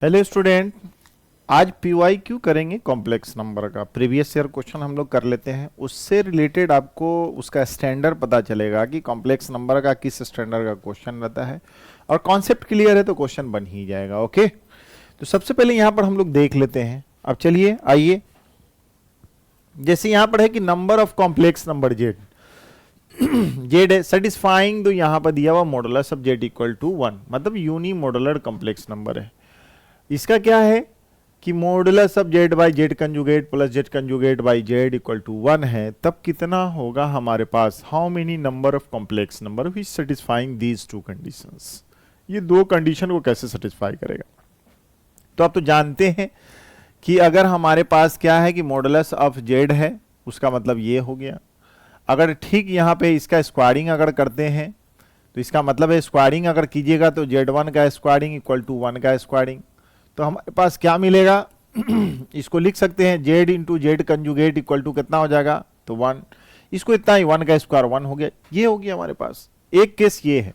Hello student, आज PY Q करेंगे complex number का। प्रीवियस ईयर क्वेश्चन हम लोग कर लेते हैं, उससे रिलेटेड आपको उसका स्टैंडर्ड पता चलेगा कि कॉम्प्लेक्स नंबर का किस स्टैंडर्ड का क्वेश्चन रहता है, और कॉन्सेप्ट क्लियर है तो क्वेश्चन बन ही जाएगा। ओके, तो सबसे पहले यहाँ पर हम लोग देख लेते हैं। अब चलिए आइए, जैसे यहाँ पर है कि number of complex number z z है सेटिस्फाइंग, तो यहाँ पर दिया हुआ modulus of z equal to 1, मतलब यूनी मॉडुलर कॉम्प्लेक्स नंबर है। इसका क्या है कि modulus of Z by Z conjugate plus Z conjugate by Z equal to 1 है, तब कितना होगा हमारे पास, how many number of complex number which satisfying these two conditions. ये दो कंडीशन को कैसे सेटिस्फाई करेगा। तो आप तो जानते हैं कि अगर हमारे पास क्या है कि मॉडुलस ऑफ जेड है, उसका मतलब ये हो गया। अगर ठीक यहाँ पे इसका स्क्वायरिंग अगर करते हैं तो इसका मतलब है स्क्वायरिंग अगर कीजिएगा तो z1 का स्क्वायरिंग इक्वल टू 1 का स्क्वायरिंग, तो हमारे पास क्या मिलेगा इसको लिख सकते हैं z into z conjugate equal to कितना हो जाएगा, तो 1। इसको इतना ही 1 का स्क्वायर 1 हो गया। ये हो गया हमारे पास एक केस ये है।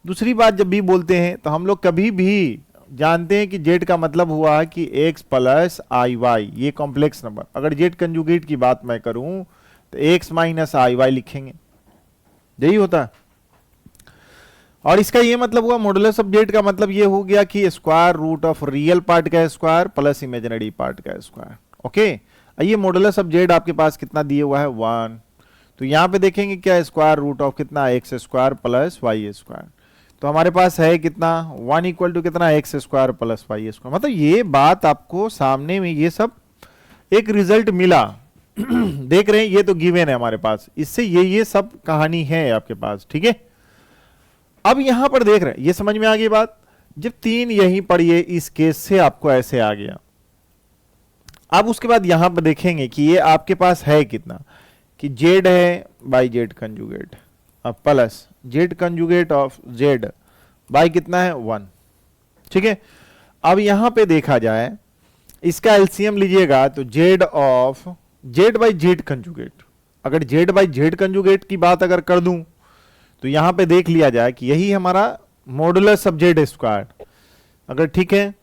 दूसरी बात, जब भी बोलते हैं तो हम लोग कभी भी जानते हैं कि z का मतलब हुआ कि x प्लस आई वाई, ये कॉम्प्लेक्स नंबर। अगर z कंजुगेट की बात मैं करूं तो x माइनस आई वाई लिखेंगे, यही होता है। और इसका ये मतलब हुआ मॉडुलस ऑफ जेड का मतलब ये हो गया कि square root of real part का स्क्वायर प्लस इमेजिनरी पार्ट का स्क्वायर। ओके, ये मॉडुलस ऑफ जेड आपके पास कितना दिया हुआ है 1, तो यहां पे देखेंगे क्या स्क्वायर रूट ऑफ कितना x square plus y square, तो हमारे पास है कितना 1 इक्वल टू कितना x square plus y square. मतलब ये बात आपको सामने में ये सब एक रिजल्ट मिला देख रहे हैं, ये तो गिवन है हमारे पास, इससे ये सब कहानी है आपके पास। ठीक है, अब यहां पर देख रहे हैं, ये समझ में आ गई बात। जब 3 यहीं पर ये इस केस से आपको ऐसे आ गया, अब उसके बाद यहां पर देखेंगे कि ये आपके पास है कितना, कि जेड है बाई जेड कंजुगेट अब plus Z conjugate of Z by कितना है 1। ठीक है, अब यहां पे देखा जाए इसका एलसीएम लीजिएगा तो Z of Z by Z conjugate, अगर जेड बाई जेड कंजुगेट की बात अगर कर दूं तो यहां पे देख लिया जाए कि यही हमारा मॉडुलस ऑफ जेड स्क्वायर। अगर ठीक है,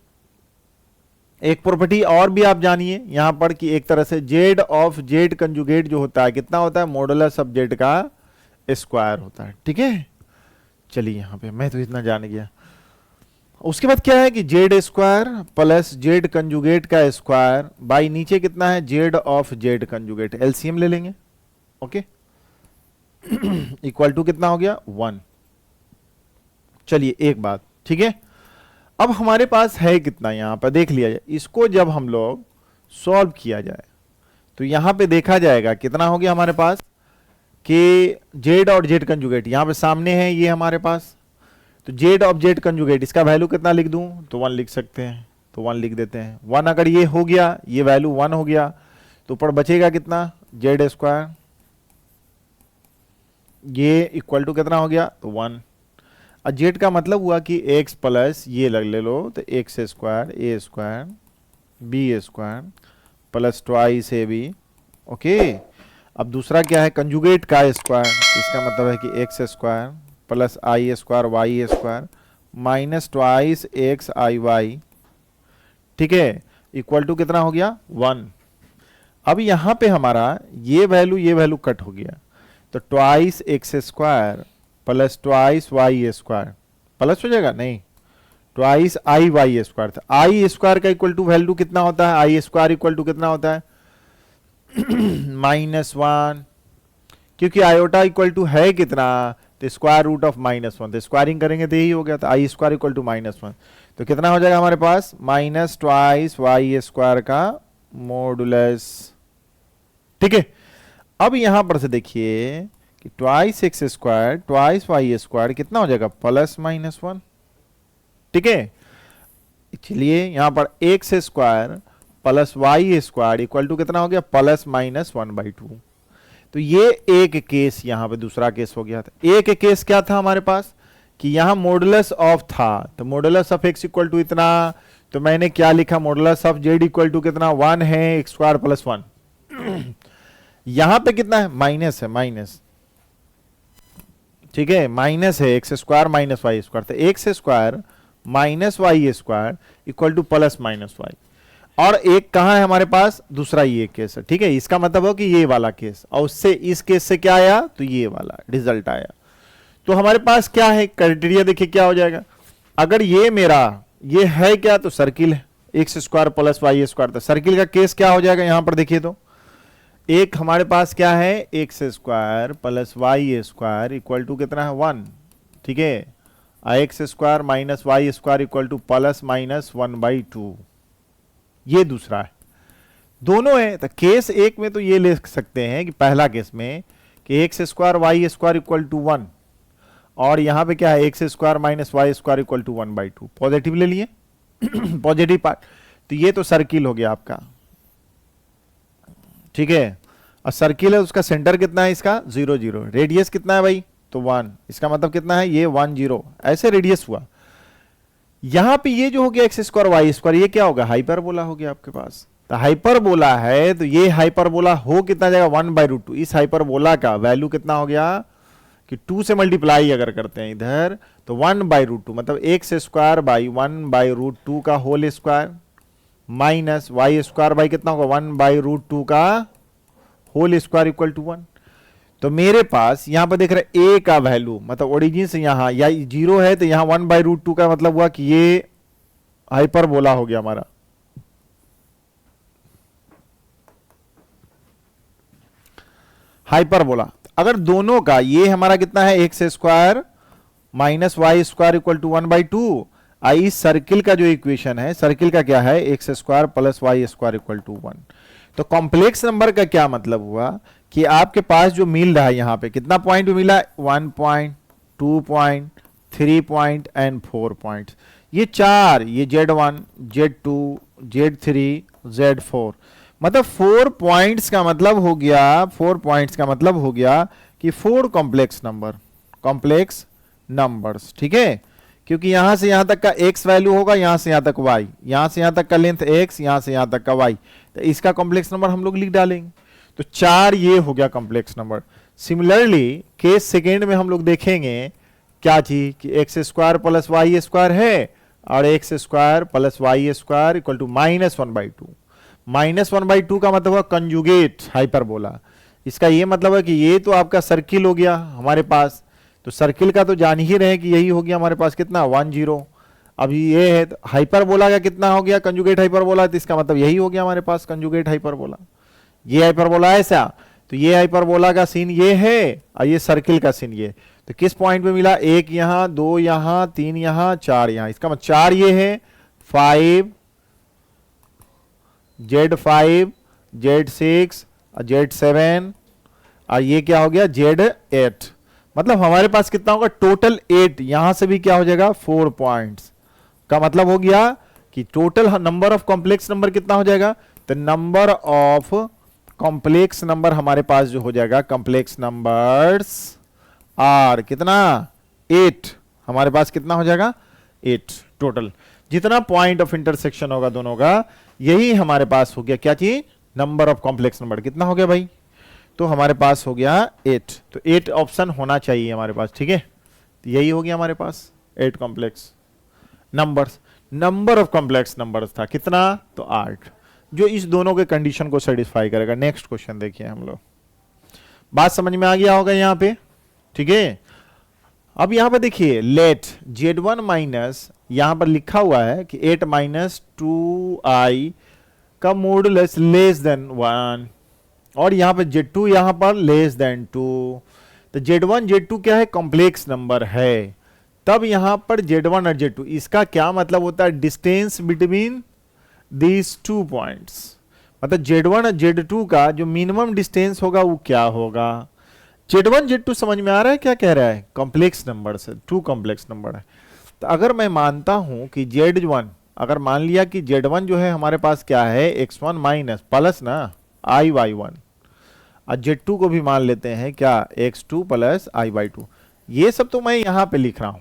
एक प्रॉपर्टी और भी आप जानिए यहां पर कि एक तरह से जेड ऑफ जेड कंजुगेट जो होता है कितना होता है, मॉडुलस ऑफ जेड का स्क्वायर होता है। ठीक है, चलिए यहां पे मैं तो इतना जान गया। उसके बाद क्या है कि Z square plus Z conjugate का स्क्वायर बाई नीचे कितना है Z of z conjugate, LCM ले लेंगे। ओके, इक्वल टू कितना हो गया 1। चलिए एक बात, ठीक है, अब हमारे पास है कितना, यहां पर देख लिया जाए। इसको जब हम लोग सॉल्व किया जाए तो यहां पे देखा जाएगा कितना हो गया हमारे पास कि जेड और जेड कंजुगेट यहां पे सामने है ये हमारे पास, तो जेड ऑफ जेड कंजुगेट इसका वैल्यू कितना लिख दूं, तो 1 लिख सकते हैं, तो 1 लिख देते हैं। 1 अगर ये हो गया, ये वैल्यू 1 हो गया, तो ऊपर बचेगा कितना जेड स्क्वायर, ये इक्वल टू कितना हो गया, तो 1। और जेड का मतलब हुआ कि एक्स प्लस ये ले लो तो x square A square b square plus twice a b. Okay, अब दूसरा क्या है कंजुगेट का स्क्वायर, इसका मतलब है कि x square plus I square Y square minus twice X I Y. ठीक है, इक्वल टू कितना हो गया 1। अब यहां पे हमारा ये वैल्यू कट हो गया, तो twice x square plus twice y square plus हो जाएगा, नहीं ट्वाइस आई वाई स्क्वायर था। आई स्क्वायर का इक्वल टू वैल्यू कितना होता है, आई स्क्वायर इक्वल टू कितना होता है -1, क्योंकि आयोटा इक्वल टू है कितना, तो स्क्वायर रूट ऑफ -1, तो स्क्वायरिंग करेंगे तो यही हो गया, तो आई स्क्वायर इक्वल टू -1, तो कितना हो जाएगा हमारे पास माइनस ट्वाइस वाई स्क्वायर का मॉडुलस। ठीक है, अब यहां पर से देखिए कि twice x square twice y square कितना हो जाएगा +-1। ठीक है, चलिए यहां पर x square plus y square equal to कितना हो गया +-1/2। तो ये एक केस यहां पे दूसरा केस हो गया था। एक केस क्या था हमारे पास कि यहां मॉडुलस ऑफ था, तो modulus of x equal to इतना, तो मैंने क्या लिखा modulus of z equal to कितना 1 है एक्स स्क्वायर प्लस 1। यहां पे कितना है माइनस है, माइनस। ठीक है, माइनस है x square minus Y square, तो x square minus Y square equal to plus minus Y, और एक कहाँ है हमारे पास, दूसरा ये केस है, ठीक है। इसका मतलब हो कि ये वाला केस, और उससे इस केस से क्या आया, तो ये वाला रिजल्ट आया। तो हमारे पास क्या है क्राइटेरिया, देखिए क्या हो जाएगा। अगर ये मेरा ये है क्या, तो सर्किल है, x square plus y square, तो सर्किल का केस क्या हो जाएगा यहां पर देखिए। तो एक हमारे पास क्या है, x square plus y square equal to कितना है, 1, ठीक है। X square minus Y square equal to plus minus 1/2, ये दूसरा है। दोनों है, तो केस एक में तो ये ले सकते हैं कि पहला केस में कि x square Y square equal to 1, और यहां पे क्या है, x square minus Y square equal to 1/2, positive ले लिए पॉजिटिव पार्ट। तो ये तो सर्किल हो गया आपका, ठीक है। और सर्किल है, उसका सेंटर कितना है इसका, 0 0, रेडियस कितना है भाई, तो 1, इसका मतलब कितना है, ये 1 0, ऐसे रेडियस हुआ। यहां पे ये जो हो गया एक्स स्क्वायर वाई स्क्वायर, ये क्या होगा, हाइपरबोला हो गया आपके पास। तो हाइपरबोला है, तो ये हाइपरबोला हो कितना जाएगा, 1/√2। इस हाइपरबोला का वैल्यू कितना हो गया कि 2 से मल्टीप्लाई अगर करते हैं इधर, तो 1/√2, मतलब एक्स स्क्वायर बाई 1/√2 का whole square, minus Y square by कितना होगा, 1/√2 का होल स्क्वायर इक्वल टू 1। तो मेरे पास यहां पर देख रहे ए का वैल्यू, मतलब ओरिजिन से यहां या 0 है, तो यहां 1/√2 का मतलब हुआ कि ये हाइपरबोला हो गया हमारा। हाइपरबोला अगर दोनों का ये हमारा कितना है, x square minus Y square equal to 1/2, इस सर्किल का जो इक्वेशन है, सर्किल का क्या है, x square plus y square equal to 1। तो कॉम्प्लेक्स नंबर का क्या मतलब हुआ कि आपके पास जो मिल रहा है यहां पे कितना पॉइंट मिला, 1 point, 2 point, 3 point and 4 point. ये चार, ये Z1, Z2, Z3, Z4, मतलब 4 पॉइंट्स का मतलब हो गया, 4 पॉइंट्स का मतलब हो गया कि 4 कॉम्प्लेक्स नंबर, कॉम्प्लेक्स नंबर्स, ठीक है। क्योंकि यहां से यहां तक का x वैल्यू होगा, यहां से यहां तक y, यहां से यहां तक का लेंथ x, यहां से यहां तक का y, तो इसका कॉम्प्लेक्स नंबर हम लोग लिख डालेंगे। तो 4 ये हो गया complex number. Similarly case second में हम लोग देखेंगे क्या चीज कि x square plus y square है, और x square plus y square equal to -1/2। -1/2 का मतलब हुआ कंजुगेट हाइपरबोला। इसका ये मतलब है कि ये तो आपका सर्किल हो गया हमारे पास, तो सर्किल का तो जान ही रहे कि यही हो गया हमारे पास कितना, 1 0। अभी ये है तो हाइपरबोला का कितना हो गया, कंजुगेट हाइपरबोला, तो इसका मतलब यही हो गया हमारे पास कंजुगेट हाइपरबोला। ये हाइपरबोला ऐसा, तो ये हाइपरबोला का सीन ये है, और ये सर्किल का सीन ये। तो किस पॉइंट पे मिला, 1 यहां, 2 यहां, 3 यहां, 4 यहां, इसका मतलब 4 ये है, 5, Z5, Z6, Z7, और ये क्या हो गया, Z8। मतलब हमारे पास कितना होगा टोटल 8, यहां से भी क्या हो जाएगा 4 पॉइंट्स का मतलब हो गया कि total number of complex number कितना हो जाएगा, तो नंबर ऑफ कॉम्प्लेक्स नंबर हमारे पास जो हो जाएगा, कॉम्प्लेक्स नंबर्स आर कितना, 8। हमारे पास कितना हो जाएगा, 8 टोटल। जितना पॉइंट ऑफ इंटरसेक्शन होगा दोनों का, यही हमारे पास हो गया क्या चीज, नंबर ऑफ कॉम्प्लेक्स नंबर। कितना हो गया भाई, तो हमारे पास हो गया 8। तो 8 ऑप्शन होना चाहिए हमारे पास, ठीक है। तो यही हो गया हमारे पास 8 complex numbers. Number of complex numbers था कितना, तो 8, जो इस दोनों के कंडीशन को सेटिस्फाई करेगा। नेक्स्ट क्वेश्चन देखिए हम लोग, बात समझ में आ गया होगा यहाँ पे, ठीक है। अब यहां पर देखिए लेट Z1 माइनस, यहां पर लिखा हुआ है कि 8 - 2i का मॉडुलस लेस देन 1, और यहां पर Z2 यहां पर लेस देन 2। तो Z1 Z2 क्या है, कॉम्प्लेक्स नंबर है। तब यहां पर Z1 और Z2, इसका क्या मतलब होता है, डिस्टेंस बिटवीन दीज 2 पॉइंट्स। मतलब Z1 और Z2 का जो मिनिमम डिस्टेंस होगा वो क्या होगा। Z1 Z2 समझ में आ रहा है क्या कह रहा है, कॉम्प्लेक्स नंबर से 2 कॉम्प्लेक्स नंबर है। तो अगर मैं मानता हूं कि Z1, अगर मान लिया कि Z1 जो है हमारे पास क्या है, x1 माइनस प्लस ना i/1, और Z2 को भी मान लेते हैं क्या, x2 प्लस i/2। ये सब तो मैं यहां पे लिख रहा हूं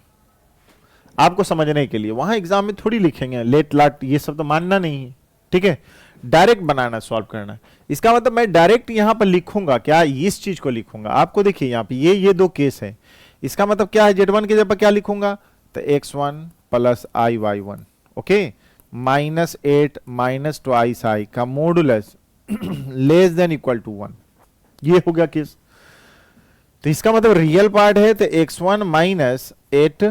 आपको समझने के लिए, वहां एग्जाम में थोड़ी लिखेंगे लेट लाट, ये सब तो मानना नहीं है, ठीक है। डायरेक्ट बनाना, सॉल्व करना। इसका मतलब मैं डायरेक्ट यहां पर लिखूंगा क्या, इस चीज को लिखूंगा। आपको देखिए यहां पे ये 2 केस है, इसका मतलब क्या है, Z1 के जगह क्या लिखूंगा, तो x1 plus i/1, okay. -8 minus twice I का modulus less than equal to 1, ये हो गया केस। तो इसका मतलब रियल पार्ट है तो x1 माइनस 8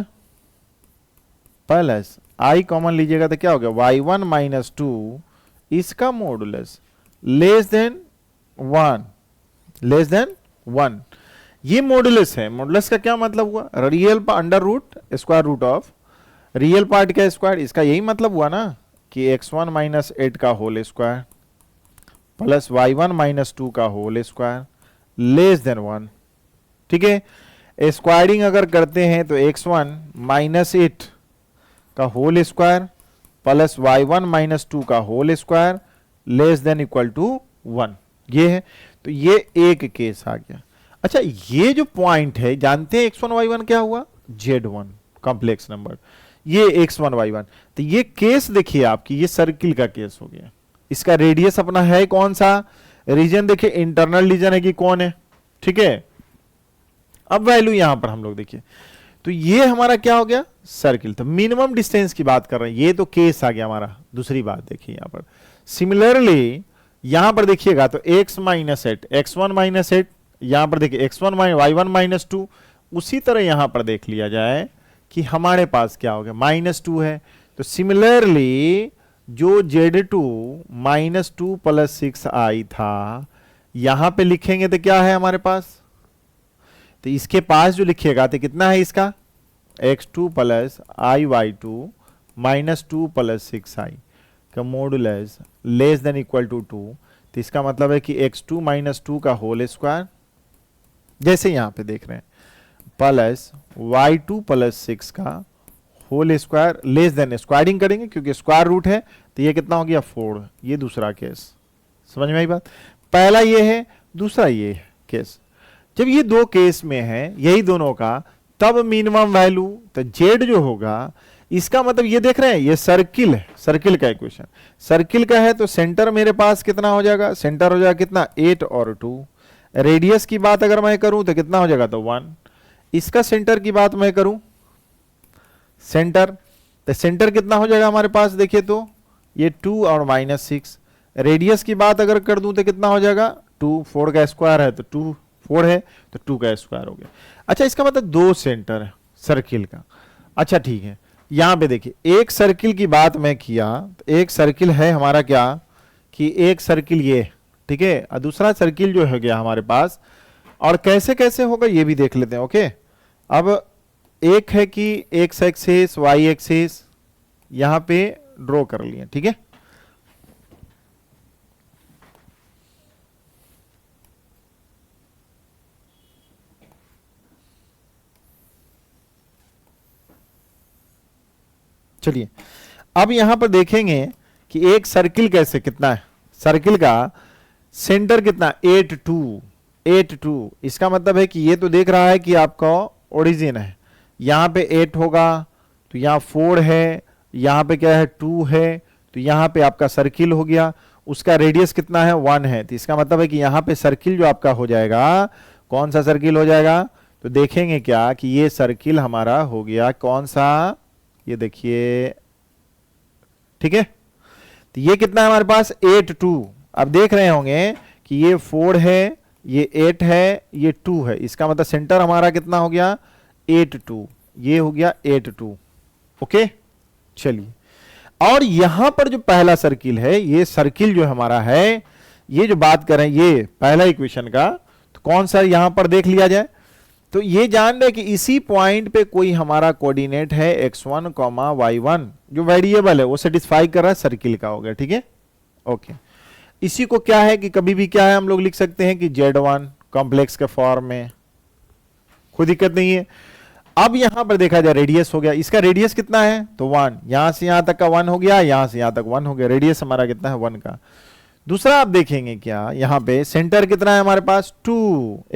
प्लस आई कॉमन लीजिएगा तो क्या हो गया y1 माइनस 2 इसका modulus less than 1, less than 1। ये मॉडुलस है। मॉडुलस का क्या मतलब हुआ, real under root square root of real part का स्क्वायर। इसका यही मतलब हुआ ना कि x1 माइनस 8 का whole square plus y1 minus 2 का होल स्क्वायर लेस देन 1। ठीक है, स्क्वायरिंग अगर करते हैं तो x1 माइनस 8 का whole square plus y1 minus 2 का whole square less than equal to 1, ये है। तो ये एक केस आ गया। अच्छा, ये जो पॉइंट है जानते हैं x1 y1 क्या हुआ, z1 कॉम्प्लेक्स नंबर, ये x1 y1। तो ये केस देखिए आपकी, ये सर्किल का केस हो गया। इसका रेडियस अपना है कौन सा, रीजन देखिए इंटरनल रीजन है कि कौन है। ठीक है, अब वैल्यू यहां पर हम लोग देखिए तो ये हमारा क्या हो गया, सर्किल। तो मिनिमम डिस्टेंस की बात कर रहे हैं, ये तो केस आ गया हमारा। दूसरी बात देखिए यहां पर सिमिलरली यहां पर देखिएगा तो x माइनस 8 x1 माइनस 8, यहां पर देखिए x1 y1 माइनस 2। उसी तरह यहां पर देख लिया जाए कि हमारे पास क्या हो गया -2 है। तो सिमिलरली जो Z2 -2 प्लस 6i था यहां पे लिखेंगे तो क्या है हमारे पास, तो इसके पास जो लिखिएगा तो कितना है इसका x2 plus i/2 -2 plus 6i का modulus less than equal to 2। तो इसका मतलब है कि x2 माइनस 2 का होल स्क्वायर जैसे यहां पे देख रहे हैं प्लस y2 प्लस 6 का whole square less than, squaring करेंगे क्योंकि स्क्वायर रूट है तो ये कितना हो गया 4। ये दूसरा केस, समझ में आई बात। पहला ये है, दूसरा ये है केस। जब ये दो केस में है यही दोनों का, तब मिनिमम वैल्यू तो z जो होगा, इसका मतलब ये देख रहे हैं ये सर्किल है, सर्किल का इक्वेशन सर्किल का है। तो सेंटर मेरे पास कितना हो जाएगा, सेंटर हो जाएगा कितना 8 और 2। रेडियस की बात अगर मैं करूं तो कितना हो जाएगा तो 1। इसका सेंटर की बात मैं करूं, सेंटर तो सेंटर कितना हो जाएगा हमारे पास देखिए तो ये 2 और -6। रेडियस की बात अगर कर दूं तो कितना हो जाएगा 2, 4 का स्क्वायर है तो 2, 4 है तो 2 का स्क्वायर हो गया। अच्छा, इसका मतलब दो सेंटर है सर्किल का। अच्छा ठीक है, यहां पे देखिए एक सर्किल की बात मैं किया तो एक सर्किल है हमारा क्या कि एक सर्किल ये, ठीक है, और दूसरा सर्किल जो हो गया हमारे पास। और कैसे कैसे होगा ये भी देख लेते हैं। ओके, अब एक है कि एक्स एक्सिस वाई एक्सिस यहां पे ड्रॉ कर लिए, ठीक है। चलिए अब यहां पर देखेंगे कि एक सर्किल कैसे कितना है, सर्किल का सेंटर कितना 8 2 8 2। इसका मतलब है कि ये तो देख रहा है कि आपका ओरिजिन है, यहां पे 8 होगा तो यहां 4 है, यहां पे क्या है 2 है, तो यहां पे आपका सर्किल हो गया। उसका रेडियस कितना है 1 है। तो इसका मतलब है कि यहां पे सर्किल जो आपका हो जाएगा, कौन सा सर्किल हो जाएगा, तो देखेंगे क्या कि ये सर्किल हमारा हो गया कौन सा, ये देखिए, ठीक है। तो ये कितना है हमारे पास 8 2। अब देख रहे होंगे कि ये 4 है, ये 8 है, ये 2 है। इसका मतलब सेंटर हमारा कितना हो गया 8 2, ये हो गया 8 2। ओके, चलिए और यहां पर जो पहला सर्किल है, ये सर्किल जो हमारा है, ये जो बात करें ये पहला इक्वेशन का, तो कौन सा यहां पर देख लिया जाए। तो ये जान रहे कि इसी पॉइंट पे कोई हमारा कोऑर्डिनेट है x1, y1 जो वेरिएबल है वो सेटिस्फाई कर रहा है सर्किल का, हो गया, ठीक है। ओके, इसी को क्या है कि कभी भी क्या है हम लोग लिख सकते हैं कि z1 कॉम्प्लेक्स के फॉर्म में, कोई दिक्कत नहीं है। अब यहां पर देखा जाए रेडियस हो गया, इसका रेडियस कितना है तो 1, यहां से यहां तक का 1 हो गया, यहां से यहां तक 1 हो गया, रेडियस हमारा कितना है 1 का। दूसरा आप देखेंगे क्या यहां पे सेंटर कितना है हमारे पास 2,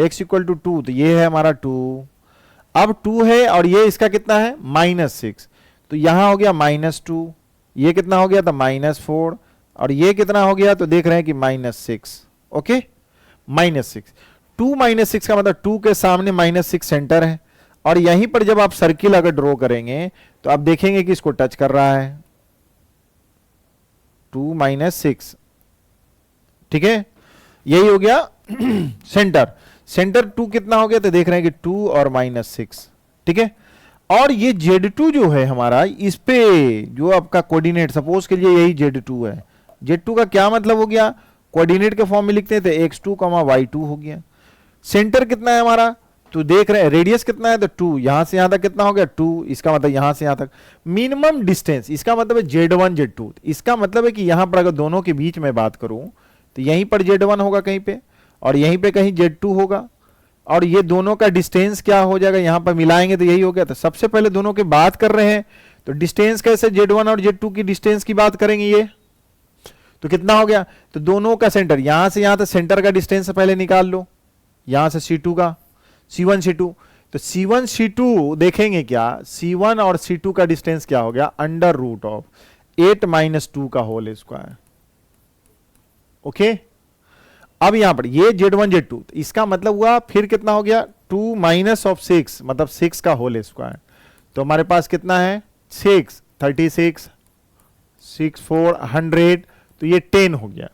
x इक्वल टू 2, तो ये है हमारा 2। अब 2 है और ये इसका कितना है -6, तो यहां हो गया -2, ये कितना हो गया था -4, और ये कितना हो गया तो देख रहे हैं कि -6। ओके, -6, 2 -6 का मतलब 2 के सामने -6 सेंटर है। और यहीं पर जब आप सर्किल अगर ड्रॉ करेंगे तो आप देखेंगे कि इसको टच कर रहा है, 2 माइनस 6, ठीक है, यही हो गया सेंटर। सेंटर 2 कितना हो गया, तो देख रहे हैं कि 2 और -6, ठीक है। और ये Z2 जो है हमारा, इस पे जो आपका कोऑर्डिनेट, सपोज के लिए यही Z2 है। Z2 का क्या मतलब हो गया, कोऑर्डिनेट के फॉर्म में लिखते थे x2, y2 हो गया। सेंटर कितना है हमारा, तो देख रहे हैं रेडियस कितना है, तो 2, यहां से यहां तक कितना हो गया 2, इसका मतलब यहां से यहां तक मिनिमम डिस्टेंस, इसका मतलब है Z1 Z2। इसका मतलब है कि यहां पर अगर दोनों के बीच में बात करूं तो यहीं पर Z1 होगा कहीं पे, और यहीं पे कहीं Z2 होगा, और ये दोनों का डिस्टेंस क्या हो जाएगा, यहां पर मिलाएंगे तो यही हो गया। तो सबसे पहले दोनों की बात कर रहे हैं, तो डिस्टेंस कैसे, Z1 और Z2 की डिस्टेंस की बात करेंगे, ये तो कितना हो गया, तो दोनों का सेंटर, यहां से यहां तक सेंटर का डिस्टेंस पहले निकाल लो, यहां से C2 का, C1 C2, तो C1 C2 देखेंगे क्या, C1 और C2 का डिस्टेंस क्या हो गया, अंडर रूट ऑफ 8 माइनस 2 का होल स्क्वायर, ओके। अब यहां पर ये Z1 Z2, इसका मतलब हुआ फिर कितना हो गया 2 माइनस ऑफ 6, मतलब 6 का होल स्क्वायर, तो हमारे पास कितना है 6, 36, 6 4 100, तो ये 10 हो गया,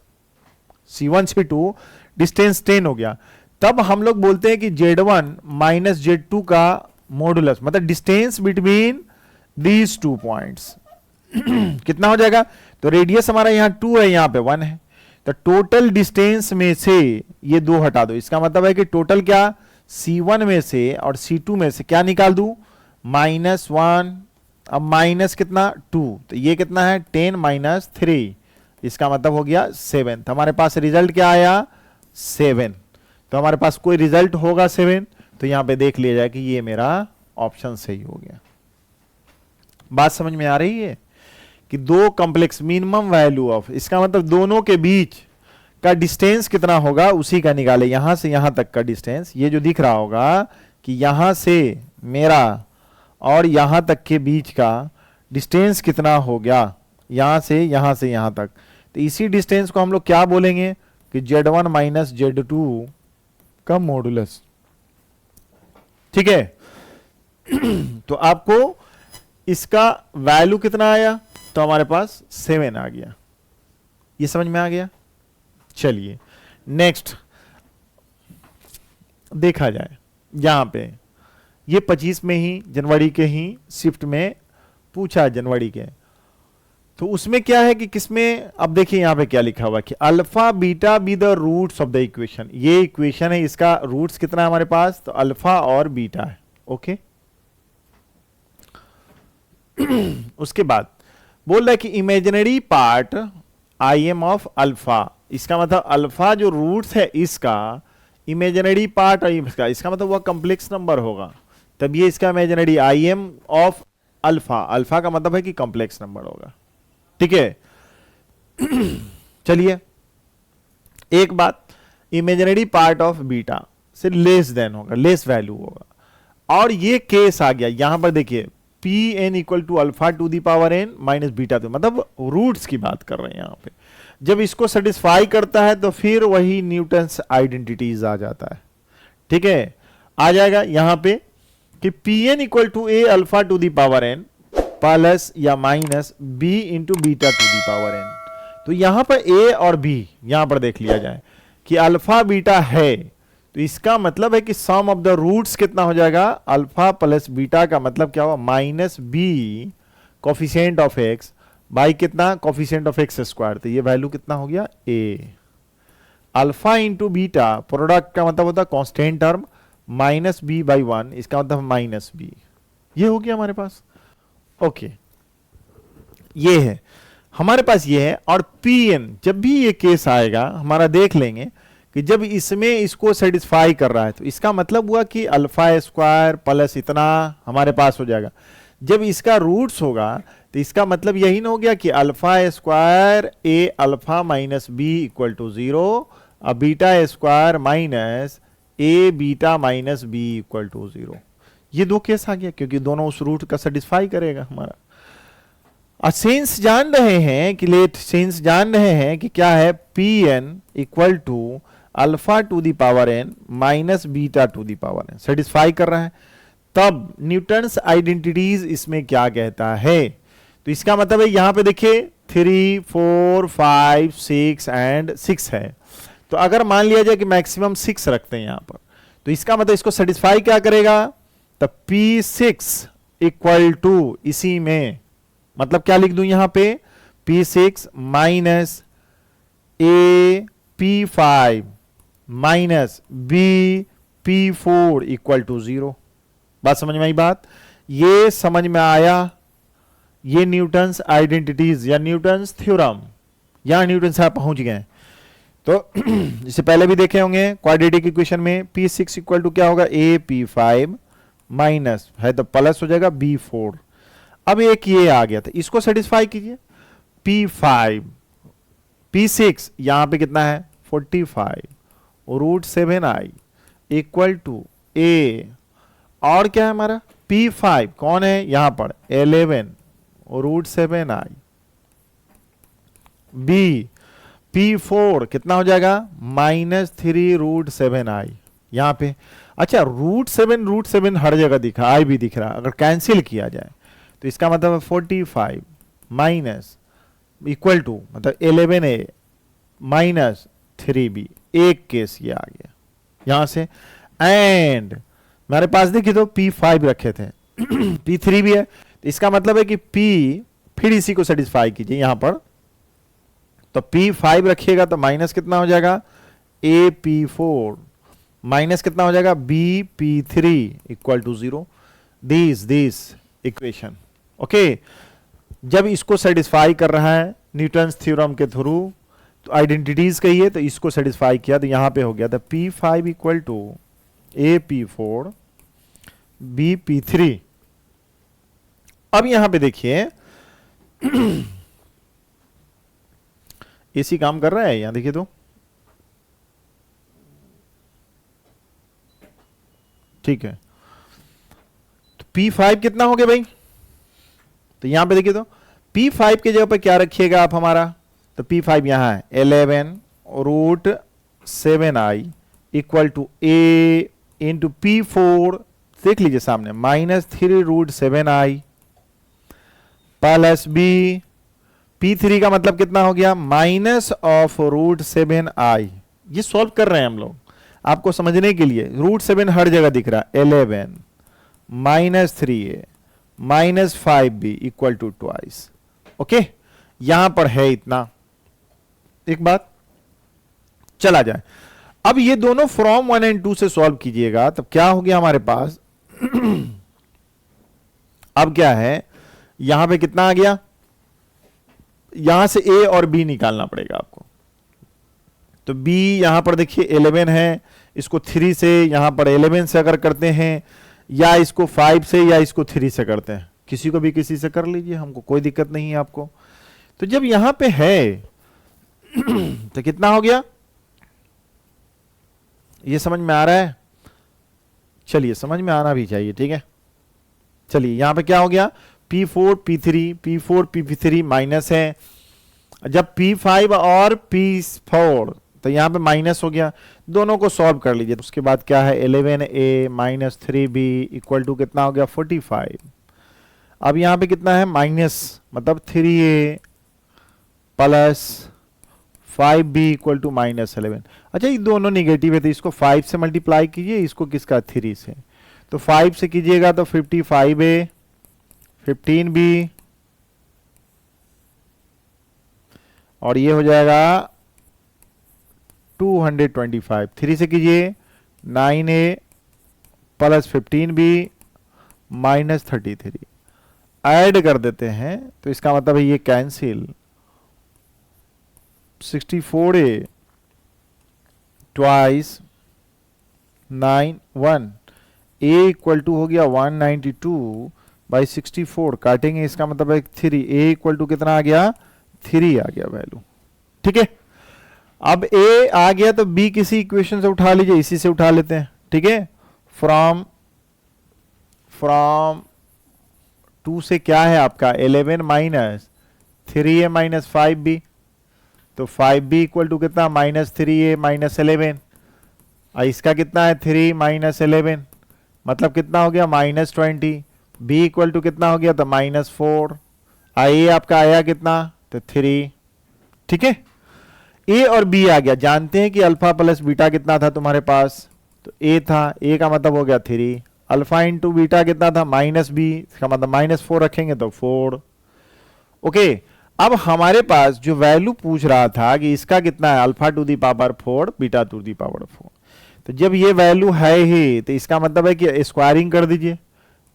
C1 C2 डिस्टेंस 10 हो गया। तब हम लोग बोलते हैं कि Z1 माइनस Z2 का मॉडुलस, मतलब डिस्टेंस बिटवीन दीज 2 पॉइंट्स कितना हो जाएगा, तो रेडियस हमारा यहां 2 है, यहां पे 1 है, तो टोटल डिस्टेंस में से ये 2 हटा दो, इसका मतलब है कि टोटल क्या, C1 में से और C2 में से क्या निकाल दूं, -1, अब माइनस कितना 2, तो ये कितना है 10 माइनस 3, इसका मतलब हो गया 7। तो हमारे पास रिजल्ट क्या आया 7, तो हमारे पास कोई रिजल्ट होगा 7, तो यहां पे देख लिया जाए कि ये मेरा ऑप्शन सही हो गया। बात समझ में आ रही है कि दो कॉम्प्लेक्स मिनिमम वैल्यू ऑफ, इसका मतलब दोनों के बीच का डिस्टेंस कितना होगा उसी का निकाले, यहां से यहां तक का डिस्टेंस, ये जो दिख रहा होगा कि यहां से मेरा और यहां तक के बीच का डिस्टेंस कितना हो गया, यहां से यहां तक, तो इसी डिस्टेंस को हम लोग क्या बोलेंगे कि Z1 माइनस Z2 का मॉडुलस, ठीक है। तो आपको इसका वैल्यू कितना आया, तो हमारे पास 7 आ गया, ये समझ में आ गया। चलिए नेक्स्ट देखा जाए, यहां पे ये 25 में ही जनवरी के ही शिफ्ट में पूछा है, जनवरी के, तो उसमें क्या है कि किसमें, अब देखिए यहां पे क्या लिखा हुआ है कि alpha beta be the roots of the equation, ये इक्वेशन है, इसका रूट्स कितना है हमारे पास, तो अल्फा और बीटा है, ओके। उसके बाद बोल रहा है कि imaginary part I am of alpha, इसका मतलब अल्फा जो रूट्स है इसका इमेजिनरी पार्ट इसका मतलब वह कॉम्प्लेक्स नंबर होगा, तब ये इसका imaginary I am of alpha, alpha का मतलब है कि कॉम्प्लेक्स नंबर होगा, ठीक है। चलिए एक बात, इमेजिनरी पार्ट ऑफ बीटा से लेस देन होगा, लेस वैल्यू होगा, और ये केस आ गया यहां पर, देखिए p N equal to alpha to the power n minus beta, तो मतलब रूट्स की बात कर रहे हैं यहां पे। जब इसको सेटिस्फाई करता है तो फिर वही न्यूटन्स आइडेंटिटीज आ जाता है, ठीक है। आ जाएगा यहां पे कि P N equal to A alpha to the power N plus या minus B into beta to the power N, तो यहां पर ए और बी यहां पर देख लिया जाए कि अल्फा बीटा है, तो इसका मतलब है कि सम ऑफ द रूट्स कितना हो जाएगा, अल्फा प्लस बीटा का मतलब क्या हुआ, minus b coefficient of x by कितना, कोफिशिएंट ऑफ एक्स स्क्वायर, तो ये वैल्यू कितना हो गया a. Alpha into beta product का मतलब होता है constant term, minus b by 1, इसका मतलब माइनस बी, ये हो गया हमारे पास, ओके। ये है हमारे पास, ये है। और पी एन जब भी ये केस आएगा हमारा देख लेंगे कि जब इसमें इसको सेटिस्फाई कर रहा है, तो इसका मतलब हुआ कि अल्फा स्क्वायर प्लस इतना हमारे पास हो जाएगा। जब इसका रूट्स होगा तो इसका मतलब यही ना हो गया कि alpha square a alpha minus b equal to 0, और beta square minus a beta minus b equal to 0। ये दो केस आ गया क्योंकि दोनों उस रूट का सेटिस्फाई करेगा हमारा। और सेंस जान रहे हैं कि सेंस जान रहे हैं कि क्या है, p N equal to alpha to the power n minus beta to the power n satisfy कर रहा है। तब न्यूटन्स आइडेंटिटीज इसमें क्या कहता है, तो इसका मतलब है यहां पे देखिए 3 4 5 6 एंड 6 है। तो अगर मान लिया जाए कि मैक्सिमम 6 रखते हैं यहां पर, तो इसका मतलब इसको सेटिस्फाई क्या करेगा, तो P6 इक्वल टू इसी में, मतलब क्या लिख दूं यहां पे, P6 minus A P5 minus B P4 equal to 0। बात समझ में आई बात, ये समझ में आया। ये न्यूटन्स आइडेंटिटीज या न्यूटन्स थ्योरम, यहां न्यूटन साहब पहुंच गए। तो इससे पहले भी देखे होंगे क्वाड्रेटिक इक्वेशन में P6 इक्वल टू क्या होगा, A P5 माइनस है तो प्लस हो जाएगा B4। अब एक ये आ गया था, इसको सेटिस्फाई कीजिए। P5 P6 यहां पे कितना है 45 √7i इक्वल टू A, और क्या है हमारा P5 कौन है यहां पर 11 √7i, B P4 कितना हो जाएगा -3 √7i यहां पे। अच्छा √7 हर जगह दिखा, आई भी दिख रहा, अगर कैंसिल किया जाए तो इसका मतलब है 45 माइनस इक्वल टू मतलब 11a माइनस 3b, एक केस ये आ गया यहां से। एंड मेरे पास देखिए तो P5 रखे थे P3 भी है, तो इसका मतलब है कि P, फिर इसी को सेटिस्फाई कीजिए यहां पर, तो P5 रखिएगा तो माइनस कितना हो जाएगा A P4 माइनस कितना हो जाएगा B P3 equal to 0। This equation okay. जब इसको सेटिस्फाई कर रहा है न्यूटन्स थ्योरम के थ्रू, तो आइडेंटिटीज कहिए, तो इसको सेटिस्फाई किया तो यहां पे हो गया था P5 equal to A P4 B P3। अब यहां पे देखिए एसी काम कर रहा है यहां, देखिए तो ठीक है। तो P5 कितना हो गया भाई, तो यहां पे देखिए तो P5 के जगह पे क्या रखिएगा आप हमारा, तो P5 यहां है 11 √7i equal to A into P4, देख लीजिए सामने -3 √7i प्लस B P3 का मतलब कितना हो गया माइनस ऑफ √7i। ये सॉल्व कर रहे हैं हम लोग आपको समझने के लिए, √7 हर जगह दिख रहा है, 11 -3a -5b equal to twice. Okay, यहां पर है इतना। एक बात चला जाए, अब ये दोनों फ्रॉम 1 एंड 2 से सॉल्व कीजिएगा, तब क्या हो गया हमारे पास अब क्या है, यहां पे कितना आ गया, यहां से A और B निकालना पड़ेगा आपको। तो B यहां पर देखिए 11 है, इसको 3 से, यहां पर 11 से अगर करते हैं, या इसको 5 से, या इसको 3 से करते हैं, किसी को भी किसी से कर लीजिए, हमको कोई दिक्कत नहीं है आपको। तो जब यहां पे है तो कितना हो गया, ये समझ में आ रहा है, चलिए समझ में आना भी चाहिए, ठीक है। चलिए यहां पे क्या हो गया, P4 P3 माइनस है, जब P5 और P4 तो यहां पे माइनस हो गया, दोनों को सॉल्व कर लीजिए। उसके बाद क्या है 11a minus 3b equal to कितना हो गया 45। अब यहां पे कितना है माइनस, मतलब 3a plus 5b equal to -11। अच्छा ये दोनों निगेटिव है, तो इसको 5 से मल्टीप्लाई कीजिए, इसको किसका 3 से, तो 5 से कीजिएगा तो 55a 15b और ये हो जाएगा 225। 3 से कीजिए 9a प्लस 15b -33, ऐड कर देते हैं तो इसका मतलब है ये cancel, 64a twice 9 1 a equal to हो गया 192 बाई 64, काटेंगे इसका मतलब है 3, a इक्वल टू कितना आ गया 3 आ गया वैल्यू, ठीक है। अब a आ गया तो b किसी इक्वेशन से उठा लीजिए, इसी से उठा लेते हैं, ठीक है। फ्रॉम 2 से क्या है आपका 11 माइनस 3a माइनस 5b, तो 5b इक्वल टू कितना -3a -11, और इसका कितना है 3 -11, मतलब कितना हो गया -20, b इक्वल टू कितना हो गया तो -4, a आपका आया कितना तो 3, ठीक है। ए और बी आ गया, जानते हैं कि अल्फा प्लस बीटा कितना था तुम्हारे पास, तो ए था, ए का मतलब हो गया 3, अल्फा इंटू बीटा कितना था माइनस बी, इसका मतलब -4 रखेंगे तो 4। ओके, अब हमारे पास जो वैल्यू पूछ रहा था कि इसका कितना है, alpha to the power 4 beta to the power 4, तो जब ये वैल्यू है ही तो इसका मतलब है कि स्क्वायरिंग कर दीजिए,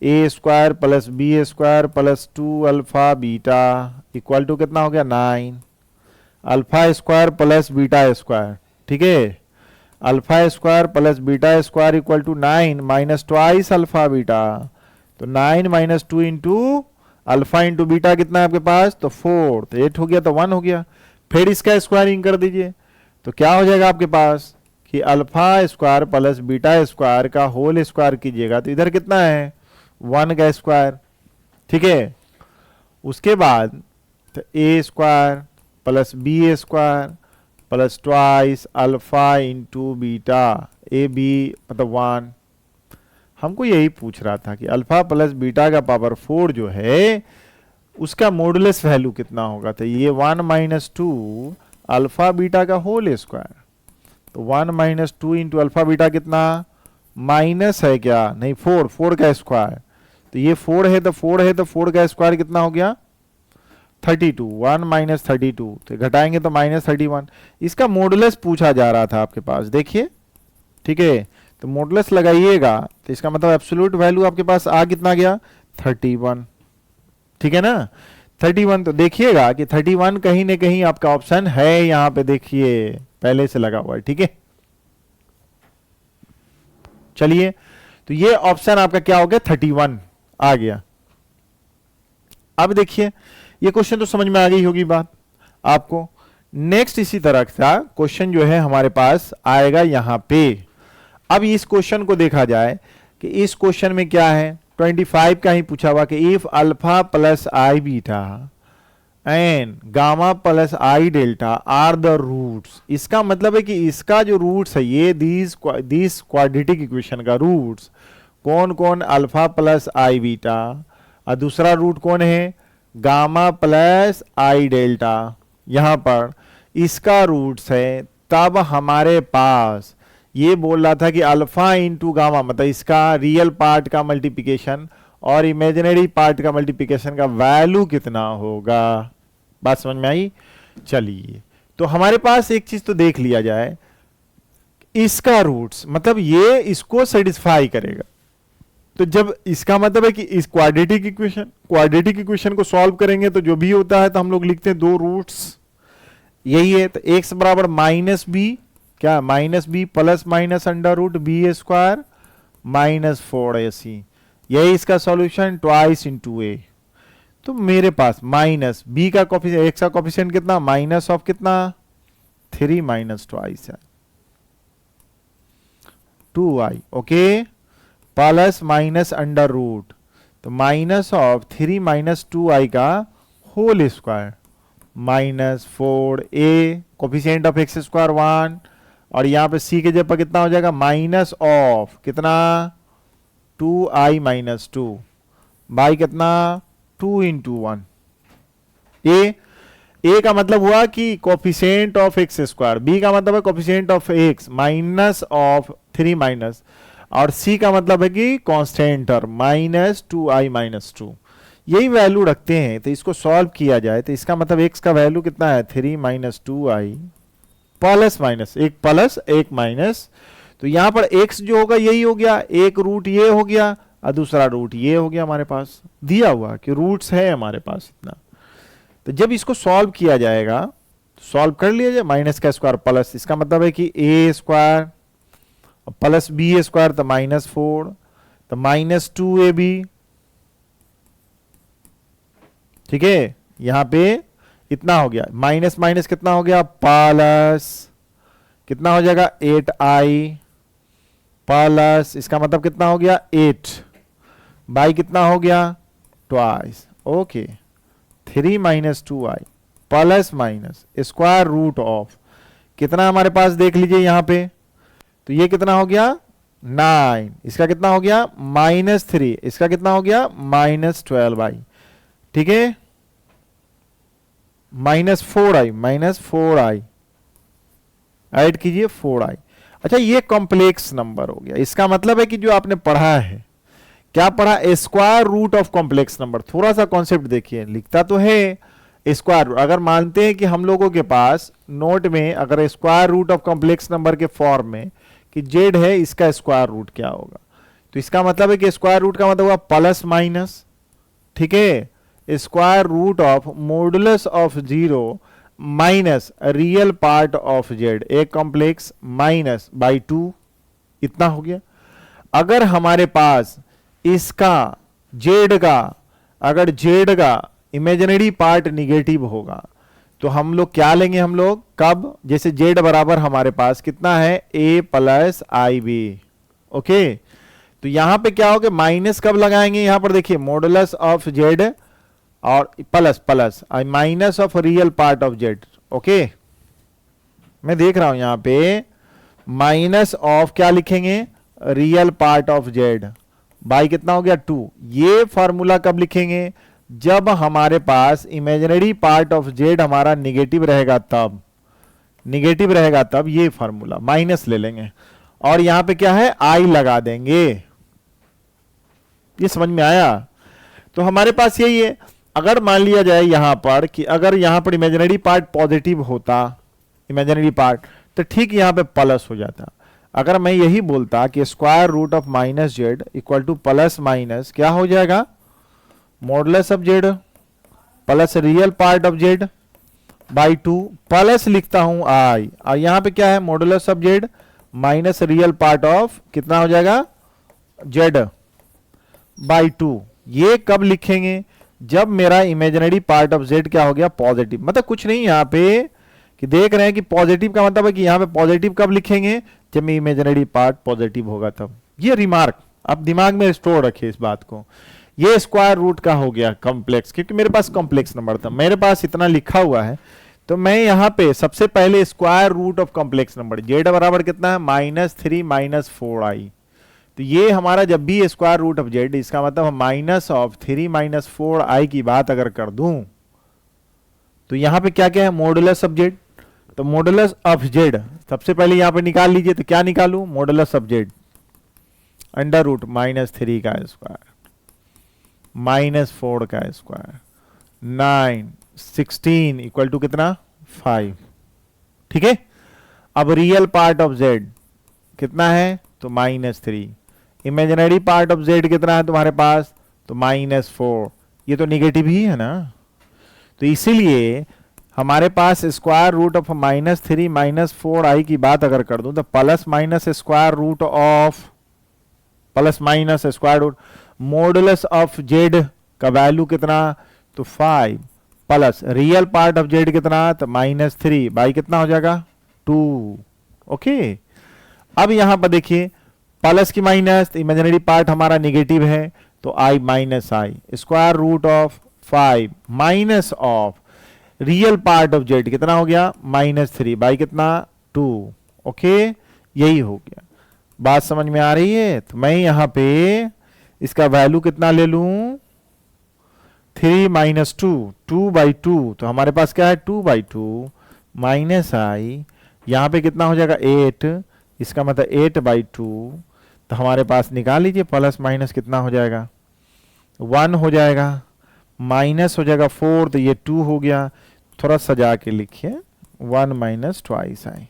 A square plus B square plus 2 alpha beta equal to कितना हो गया 9, alpha square plus beta square, ठीक है, alpha square plus beta square equal to 9 minus twice alpha beta, तो 9 minus 2 into alpha into beta कितना है आपके पास, तो 4, तो 8 हो गया, तो 1 हो गया। फिर इसका स्क्वायरिंग कर दीजिए, तो क्या हो जाएगा आपके पास कि alpha square plus beta square का होल स्क्वायर कीजिएगा तो इधर कितना है 1 का स्क्वायर, ठीक है। उसके बाद तो A square plus B square plus twice alpha into beta, A B मतलब 1। हमको यही पूछ रहा था कि अल्फा प्लस बीटा का पावर 4 जो है उसका मॉडुलस वैल्यू कितना होगा, तो ये 1 माइनस 2 अल्फा बीटा का होल स्क्वायर, तो 1 माइनस 2 इंटू अल्फा बीटा कितना माइनस है क्या, नहीं 4, 4 का स्क्वायर, तो ये 4 है तो 4 है तो 4 का स्क्वायर कितना हो गया 32, 1 माइनस 32, तो घटाएंगे तो -31। इसका मॉडुलस पूछा जा रहा था आपके पास, देखिए, ठीक है, तो मॉडुलस लगाइएगा तो इसका मतलब एब्सोल्यूट वैल्यू आपके पास आ कितना गया 31, ठीक है ना 31। तो देखिएगा कि 31 कहीं ना कहीं आपका ऑप्शन है यहां पे, देखिए पहले से लगा हुआ है, ठीक है। चलिए, तो ये ऑप्शन आपका क्या हो गया 31 आ गया। अब देखिए ये क्वेश्चन तो समझ में आ गई होगी बात आपको। नेक्स्ट इसी तरह का क्वेश्चन जो है हमारे पास आएगा यहां पे। अब इस क्वेश्चन को देखा जाए कि इस क्वेश्चन में क्या है, 25 का ही पूछा हुआ कि if alpha plus i beta and gamma plus i delta are the roots, इसका मतलब है कि इसका जो रूट्स है ये दिस क्वाड्रेटिक इक्वेशन का रूट्स कौन कौन, अल्फा प्लस आई बीटा और दूसरा रूट कौन है गामा प्लस आई डेल्टा, यहां पर इसका रूट्स है, तब हमारे पास ये बोल रहा था कि अल्फा इंटू गामा मतलब इसका रियल पार्ट का मल्टीप्लिकेशन और इमेजिनरी पार्ट का मल्टीप्लिकेशन का वैल्यू कितना होगा। बात समझ में आई। चलिए, तो हमारे पास एक चीज तो देख लिया जाए, इसका रूट्स मतलब ये इसको सेटिस्फाई करेगा, तो जब इसका मतलब है कि इस क्वाड्रेटिक इक्वेशन को सॉल्व करेंगे तो जो भी होता है तो हम लोग लिखते हैं दो रूट्स, यही है। तो x बराबर माइनस बी, क्या minus b plus minus under root b square -4ac, यही इसका सॉल्यूशन ट्वाइस इंटू ए। तो मेरे पास माइनस बी का कोफिशिएंट, एक्स का कोफिशिएंट कितना माइनस ऑफ कितना 3 माइनस ट्वाइस है 2i, okay, plus minus under root, तो माइनस ऑफ 3 माइनस 2i का whole square -4a, coefficient of x square 1, और यहां पे c के जगह पर कितना हो जाएगा माइनस ऑफ कितना 2i माइनस 2 बाई कितना 2 इंटू 1। ए का मतलब हुआ कि coefficient of x square, B का मतलब है coefficient of x minus of 3 minus, और सी का मतलब है कि कांस्टेंट टर्म -2i माइनस 2, यही वैल्यू रखते हैं। तो इसको सॉल्व किया जाए तो इसका मतलब एक्स का वैल्यू कितना है 3 माइनस 2i प्लस माइनस, एक प्लस एक माइनस, तो यहां पर एक्स जो होगा यही हो गया, एक रूट ये हो गया और दूसरा रूट ये हो गया, हमारे पास दिया हुआ कि रूट्स है हमारे पास इतना। तो जब इसको सॉल्व किया जाएगा, सॉल्व कर लिया जाए, माइनस का स्क्वायर प्लस, इसका मतलब है कि ए स्क्वायर प्लस बी स्क्वायर तो -4, तो -2ab, ठीक है। यहां पे इतना हो गया, माइनस माइनस कितना हो गया प्लस, कितना हो जाएगा 8i प्लस, इसका मतलब कितना हो गया 8 बाई कितना हो गया twice, okay, 3 minus 2i plus minus square root of कितना हमारे पास देख लीजिए यहां पे, तो ये कितना हो गया 9, इसका कितना हो गया -3, इसका कितना हो गया -12i, ठीक है। -4i ऐड कीजिए 4i। अच्छा, ये कॉम्प्लेक्स नंबर हो गया। इसका मतलब है कि जो आपने पढ़ा है, क्या पढ़ा? Square root of complex number. थोड़ा सा कॉन्सेप्ट देखिए, लिखता तो है स्क्वायर रूट। अगर मानते हैं कि हम लोगों के पास नोट में अगर square root of complex number के फॉर्म में कि जेड है, इसका स्क्वायर रूट क्या होगा, तो इसका मतलब है कि स्क्वायर रूट का मतलब हुआ प्लस माइनस। ठीक है, square root of modulus of 0 minus real part of z a complex minus by 2, इतना हो गया। अगर हमारे पास इसका जेड का, अगर जेड का इमेजिनरी पार्ट निगेटिव होगा तो हम लोग क्या लेंगे? हम लोग कब, जैसे जेड बराबर हमारे पास कितना है, a plus i b. Okay, तो यहां पे क्या होगा, माइनस कब लगाएंगे? यहां पर देखिए मॉडुलस ऑफ जेड और plus plus minus of real part of Z. Okay, मैं देख रहा हूं यहां पे माइनस ऑफ क्या लिखेंगे, real part of Z by कितना हो गया 2। ये फॉर्मूला कब लिखेंगे? जब हमारे पास इमेजिनरी पार्ट ऑफ जेड हमारा निगेटिव रहेगा तब, निगेटिव रहेगा तब ये फॉर्मूला माइनस ले लेंगे और यहां पे क्या है, आई लगा देंगे। ये समझ में आया? तो हमारे पास यही है। अगर मान लिया जाए यहां पर कि अगर यहां पर इमेजिनरी पार्ट पॉजिटिव होता, इमेजिनरी पार्ट, तो ठीक यहां पे प्लस हो जाता। अगर मैं यही बोलता कि square root of minus z equal to plus minus क्या हो जाएगा, modulus of z plus real part of Z by 2, plus लिखता हूं आई, और यहां पे क्या है, modulus of z minus real part of कितना हो जाएगा, जेड बाई 2। ये कब लिखेंगे? जब मेरा इमेजिनरी पार्ट ऑफ जेड क्या हो गया, पॉजिटिव। मतलब कुछ नहीं यहां पे कि देख रहे हैं कि पॉजिटिव का मतलब है कि यहां पे पॉजिटिव कब लिखेंगे, जब इमेजिनरी पार्ट पॉजिटिव होगा तब। ये रिमार्क आप दिमाग में स्टोर रखिए इस बात को। ये स्क्वायर रूट का हो गया कॉम्प्लेक्स, क्योंकि मेरे पास कॉम्प्लेक्स नंबर था, मेरे पास इतना लिखा हुआ है, तो मैं यहां पे सबसे पहले square root of complex number z बराबर कितना है, -3 - 4i। तो ये हमारा जब भी स्क्वायर रूट ऑफ जेड, इसका मतलब -3 - 4i की बात अगर कर दूं तो यहां पे क्या क्या है, मॉडुलस ऑफ जेड। तो मॉडुलस ऑफ जेड सबसे पहले यहां पे निकाल लीजिए। तो क्या निकालूं, modulus of z under root -3 का स्क्वायर -4 का स्क्वायर 9 16 इक्वल टू कितना 5। ठीक है, अब रियल पार्ट ऑफ जेड कितना है, तो -3। इमेजिनरी पार्ट ऑफ जेड कितना है तुम्हारे पास, तो -4। ये तो निगेटिव ही है ना, तो इसीलिए हमारे पास स्क्वायर रूट ऑफ -3 - 4i की बात अगर कर दूं तो plus minus square root of, plus minus square root modulus of z का वैल्यू कितना, तो 5 plus real part of z कितना, तो -3 बाई कितना हो जाएगा 2। ओके, अब यहां पर देखिए प्लस की माइनस, इमेजिनरी पार्ट हमारा निगेटिव है, तो i minus i square root of 5 minus of real part of z कितना हो गया, -3 बाई कितना 2। ओके, यही हो गया। बात समझ में आ रही है? तो मैं यहां पे इसका वैल्यू कितना ले लूं, 3 - 2, 2/2। तो हमारे पास क्या है, 2/2 माइनस आई, यहां पे कितना हो जाएगा 8, इसका मतलब 8/2। तो हमारे पास निकाल लीजिए प्लस माइनस कितना हो जाएगा, 1 हो जाएगा, माइनस हो जाएगा 4, तो ये 2 हो गया। थोड़ा सजा के लिखिए 1 - ट्वाइस आई।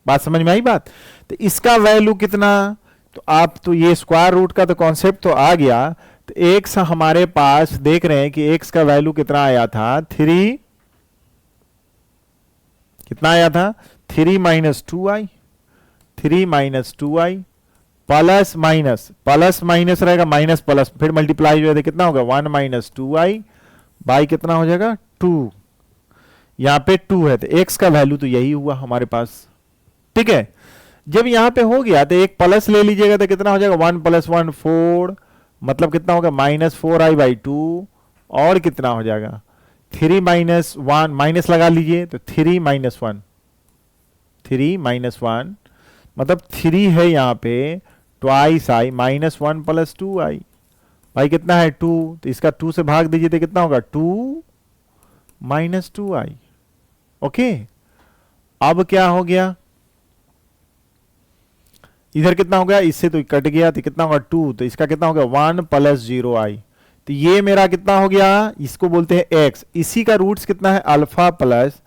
बात समझ में आई बात? तो इसका वैल्यू कितना, तो आप तो ये स्क्वायर रूट का तो कॉन्सेप्ट तो आ गया। तो एक्स हमारे पास देख रहे हैं कि एक्स का वैल्यू कितना आया था, 3, कितना आया था 3 - 2i, 3 - 2i plus minus, plus minus रहेगा माइनस प्लस, फिर मल्टीप्लाई जो है कितना होगा 1 - 2i बाई कितना हो जाएगा 2। यहां पे 2 है तो x का वैल्यू तो यही हुआ हमारे पास। ठीक है, जब यहां पे हो गया तो एक प्लस ले लीजिएगा तो कितना हो जाएगा 1 + 1 4, मतलब कितना होगा -4i/2, और कितना हो जाएगा 3 - 1 माइनस लगा लीजिए तो 3 - 1, 3 - 1 मतलब 3 है यहां पे, ट्वाइस आई -1 + 2i भाई कितना है 2, तो इसका 2 से भाग दीजिए तो कितना होगा 2 - 2i। ओके, अब क्या हो गया, इधर कितना हो गया, इससे तो कट गया, तो कितना होगा 2, तो इसका कितना हो गया 1 प्लस 0i, तो ये मेरा कितना हो गया, इसको बोलते हैं x, इसी का रूट्स कितना है अल्फा प्लस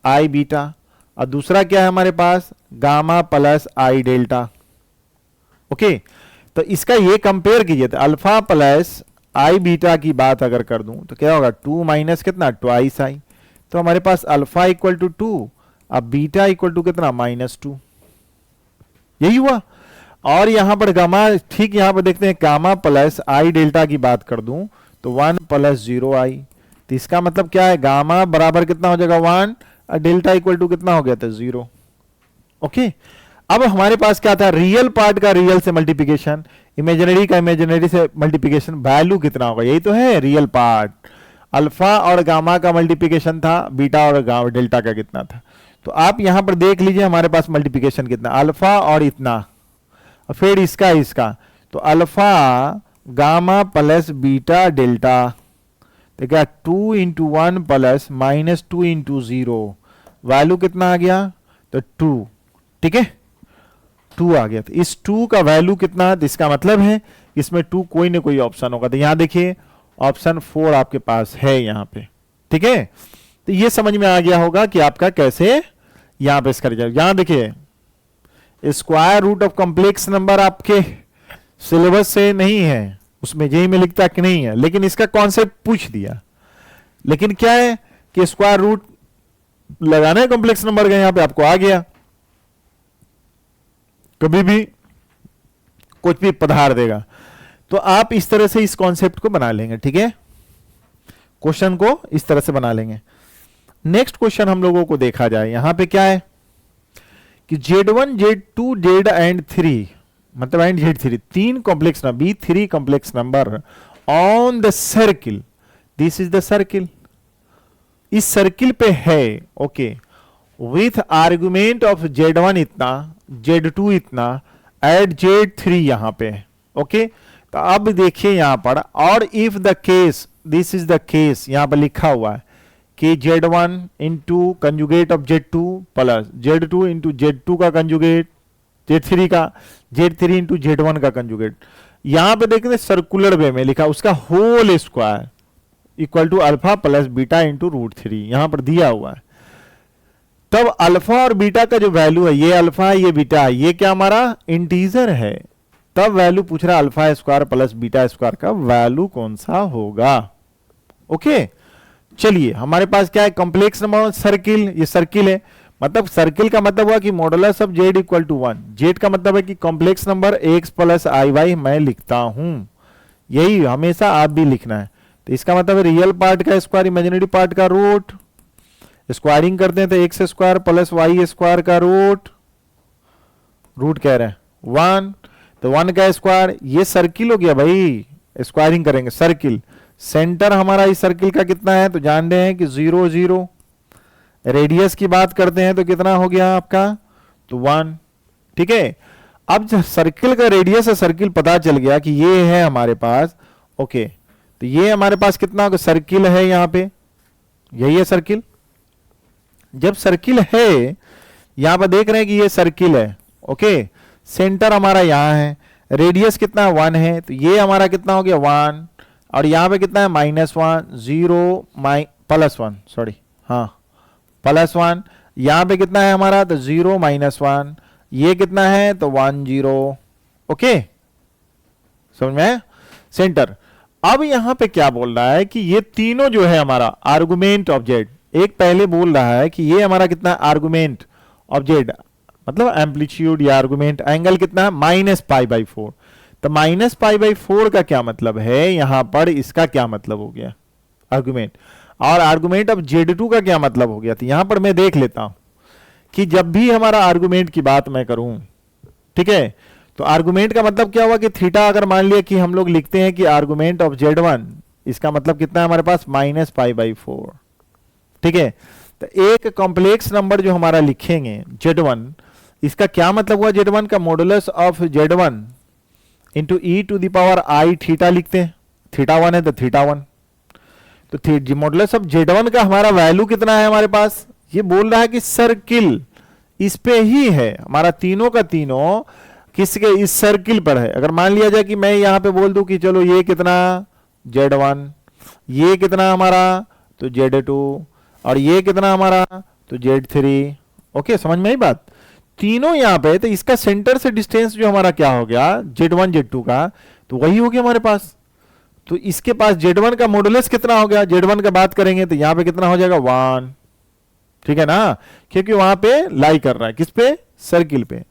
आई बीटा, और दूसरा क्या है हमारे पास gamma plus i delta. Okay, तो इसका ये कंपेयर कीजिए, तो अल्फा प्लस आई बीटा की बात अगर कर दूं तो क्या होगा 2 माइनस कितना ट्वाइस आई, तो हमारे पास अल्फा इक्वल टू 2, अब बीटा इक्वल टू कितना -2, यही हुआ। और यहां पर गामा, ठीक यहां पर देखते हैं गामा प्लस आई डेल्टा की बात कर दूं तो 1 प्लस 0i, तो इसका मतलब क्या है गामा बराबर कितना हो जाएगा 1 और डेल्टा इक्वल टू कितना हो गया था 0। ओके, अब हमारे पास क्या था, रियल पार्ट का रियल से मल्टीप्लिकेशन, इमेजिनरी का इमेजिनरी से मल्टीप्लिकेशन, वैल्यू कितना होगा, यही तो है रियल पार्ट। अल्फा और गामा का मल्टीप्लिकेशन था, बीटा और गामा डेल्टा का कितना था, तो आप यहां पर देख लीजिए हमारे पास मल्टीप्लिकेशन कितना, अल्फा और इतना, और फिर इसका, तो alpha gamma plus beta delta, तो क्या 2 इंटू 1 प्लस -2 इंटू 0, वैल्यू कितना आ गया, तो 2, ठीक है 2 आ गया, तो इस 2 का वैल्यू कितना, तो इसका मतलब है इसमें 2 कोई ना कोई ऑप्शन होगा, तो यहां देखिए ऑप्शन 4 आपके पास है यहां पे, ठीक है। तो ये समझ में आ गया होगा कि आपका कैसे यहां पे इसका रिजल्ट, यहां देखिए square root of complex number आपके सिलेबस से नहीं है, उसमें जेई में लिखता कि नहीं है, लेकिन इसका कॉन्सेप्ट पूछ दिया, लेकिन क्या है कि स्क्वायर रूट लगाना है कॉम्प्लेक्स नंबर का, यहां पे आपको आ गया, कभी भी कुछ भी पधार देगा, तो आप इस तरह से इस कॉन्सेप्ट को बना लेंगे, ठीक है, क्वेश्चन को इस तरह से बना लेंगे। नेक्स्ट क्वेश्चन हम लोगों को देखा जाए, यहां पे क्या है कि Z1 Z2 Z एंड 3 मतलब एंड Z3 तीन complex number B3 complex number on the circle, this is the circle, इस सर्किल पे है, okay, with argument of Z1 इतना, Z2 इतना, एट Z3 यहां पे, ओके। तो अब देखिए यहां पर, और if the case, this is the case, यहां पर लिखा हुआ है कि Z1 into conjugate of Z2 plus Z2 into Z2 का कंजुगेट, Z3 का, Z3 इंटू Z1 का कंजुगेट, यहां पे देखते सर्कुलर वे में लिखा, उसका whole square equal to alpha plus beta into √3 यहां पर दिया हुआ है। तब अल्फा और बीटा का जो वैल्यू है, ये अल्फा है ये बीटा है, ये क्या हमारा इंटीजर है, तब वैल्यू पूछ रहा alpha square plus beta square का वैल्यू कौन सा होगा। ओके, चलिए हमारे पास क्या है कॉम्प्लेक्स नंबर सर्किल, ये सर्किल है, मतलब सर्किल का मतलब हुआ कि modulus of Z equal to 1, Z का मतलब है कि complex number x plus IY मैं लिखता हूं, यही हमेशा आप भी लिखना है। तो इसका मतलब है रियल पार्ट का स्क्वायर इमेजिनरी पार्ट का रूट, स्क्वायरिंग करते हैं तो x square plus y square का रूट कह रहे हैं 1, तो 1 का स्क्वायर, ये सर्किल हो गया भाई, स्क्वायरिंग करेंगे सर्किल, सेंटर हमारा इस सर्किल का कितना है तो जान रहे हैं कि 0 0, रेडियस की बात करते हैं तो कितना हो गया आपका तो 1, ठीक है। अब जब सर्किल का रेडियस है, सर्किल पता चल गया कि ये है हमारे पास, ओके, तो ये हमारे पास कितना होगा सर्किल है, यहां पे यही है सर्किल। जब सर्किल है यहां पर देख रहे हैं कि ये सर्किल है, ओके, सेंटर हमारा यहां है, रेडियस कितना 1 है, तो ये हमारा कितना हो गया 1, और यहां पे कितना है -1 0 +1 सॉरी हाँ +1, यहां पे कितना है हमारा तो 0 -1, ये कितना है तो 1 0, ओके, समझ में सेंटर। अब यहां पे क्या बोल रहा है कि ये तीनों जो है हमारा आर्गुमेंट ऑफ Z, एक पहले बोल रहा है कि ये हमारा कितना आर्गुमेंट ऑफ Z मतलब एम्पलीट्यूड या आर्गुमेंट एंगल कितना है -π/4, तो -π/4 का क्या मतलब है यहां पर, इसका क्या मतलब हो गया आर्गुमेंट, और आर्गुमेंट ऑफ Z2 का क्या मतलब हो गया। तो यहां पर मैं देख लेता हूं कि जब भी हमारा आर्गुमेंट की बात मैं करूं, ठीक है, तो आर्गुमेंट का मतलब क्या हुआ कि थीटा, अगर मान लिया कि हम लोग लिखते हैं कि आर्गुमेंट ऑफ Z1, इसका मतलब कितना है हमारे पास -π/4, ठीक है। तो एक कॉम्प्लेक्स नंबर जो हमारा लिखेंगे Z1, इसका क्या मतलब हुआ, Z1 का modulus of Z1 into e⁻I theta लिखते हैं, थीटा 1 है तो थीटा 1, तो मॉडुलस ऑफ Z1 का हमारा वैल्यू कितना है हमारे पास, ये बोल रहा है कि सर्किल इस पे ही है, हमारा तीनों का तीनों किसके, इस सर्किल पर है। अगर मान लिया जाए कि मैं यहां पे बोल दूं कि चलो ये कितना Z1, ये कितना हमारा तो Z2, और ये कितना हमारा तो Z3। ओके, समझ में आई बात। तीनों यहां पे, तो इसका सेंटर से डिस्टेंस जो हमारा क्या हो गया Z1 Z2 का, तो वही हो गया हमारे पास। तो इसके पास Z1 का मॉडुलस कितना हो गया, Z1 का बात करेंगे तो यहां पे कितना हो जाएगा 1, ठीक है ना, क्योंकि वहां पे लाई कर रहा है किस पे, सर्किल पे।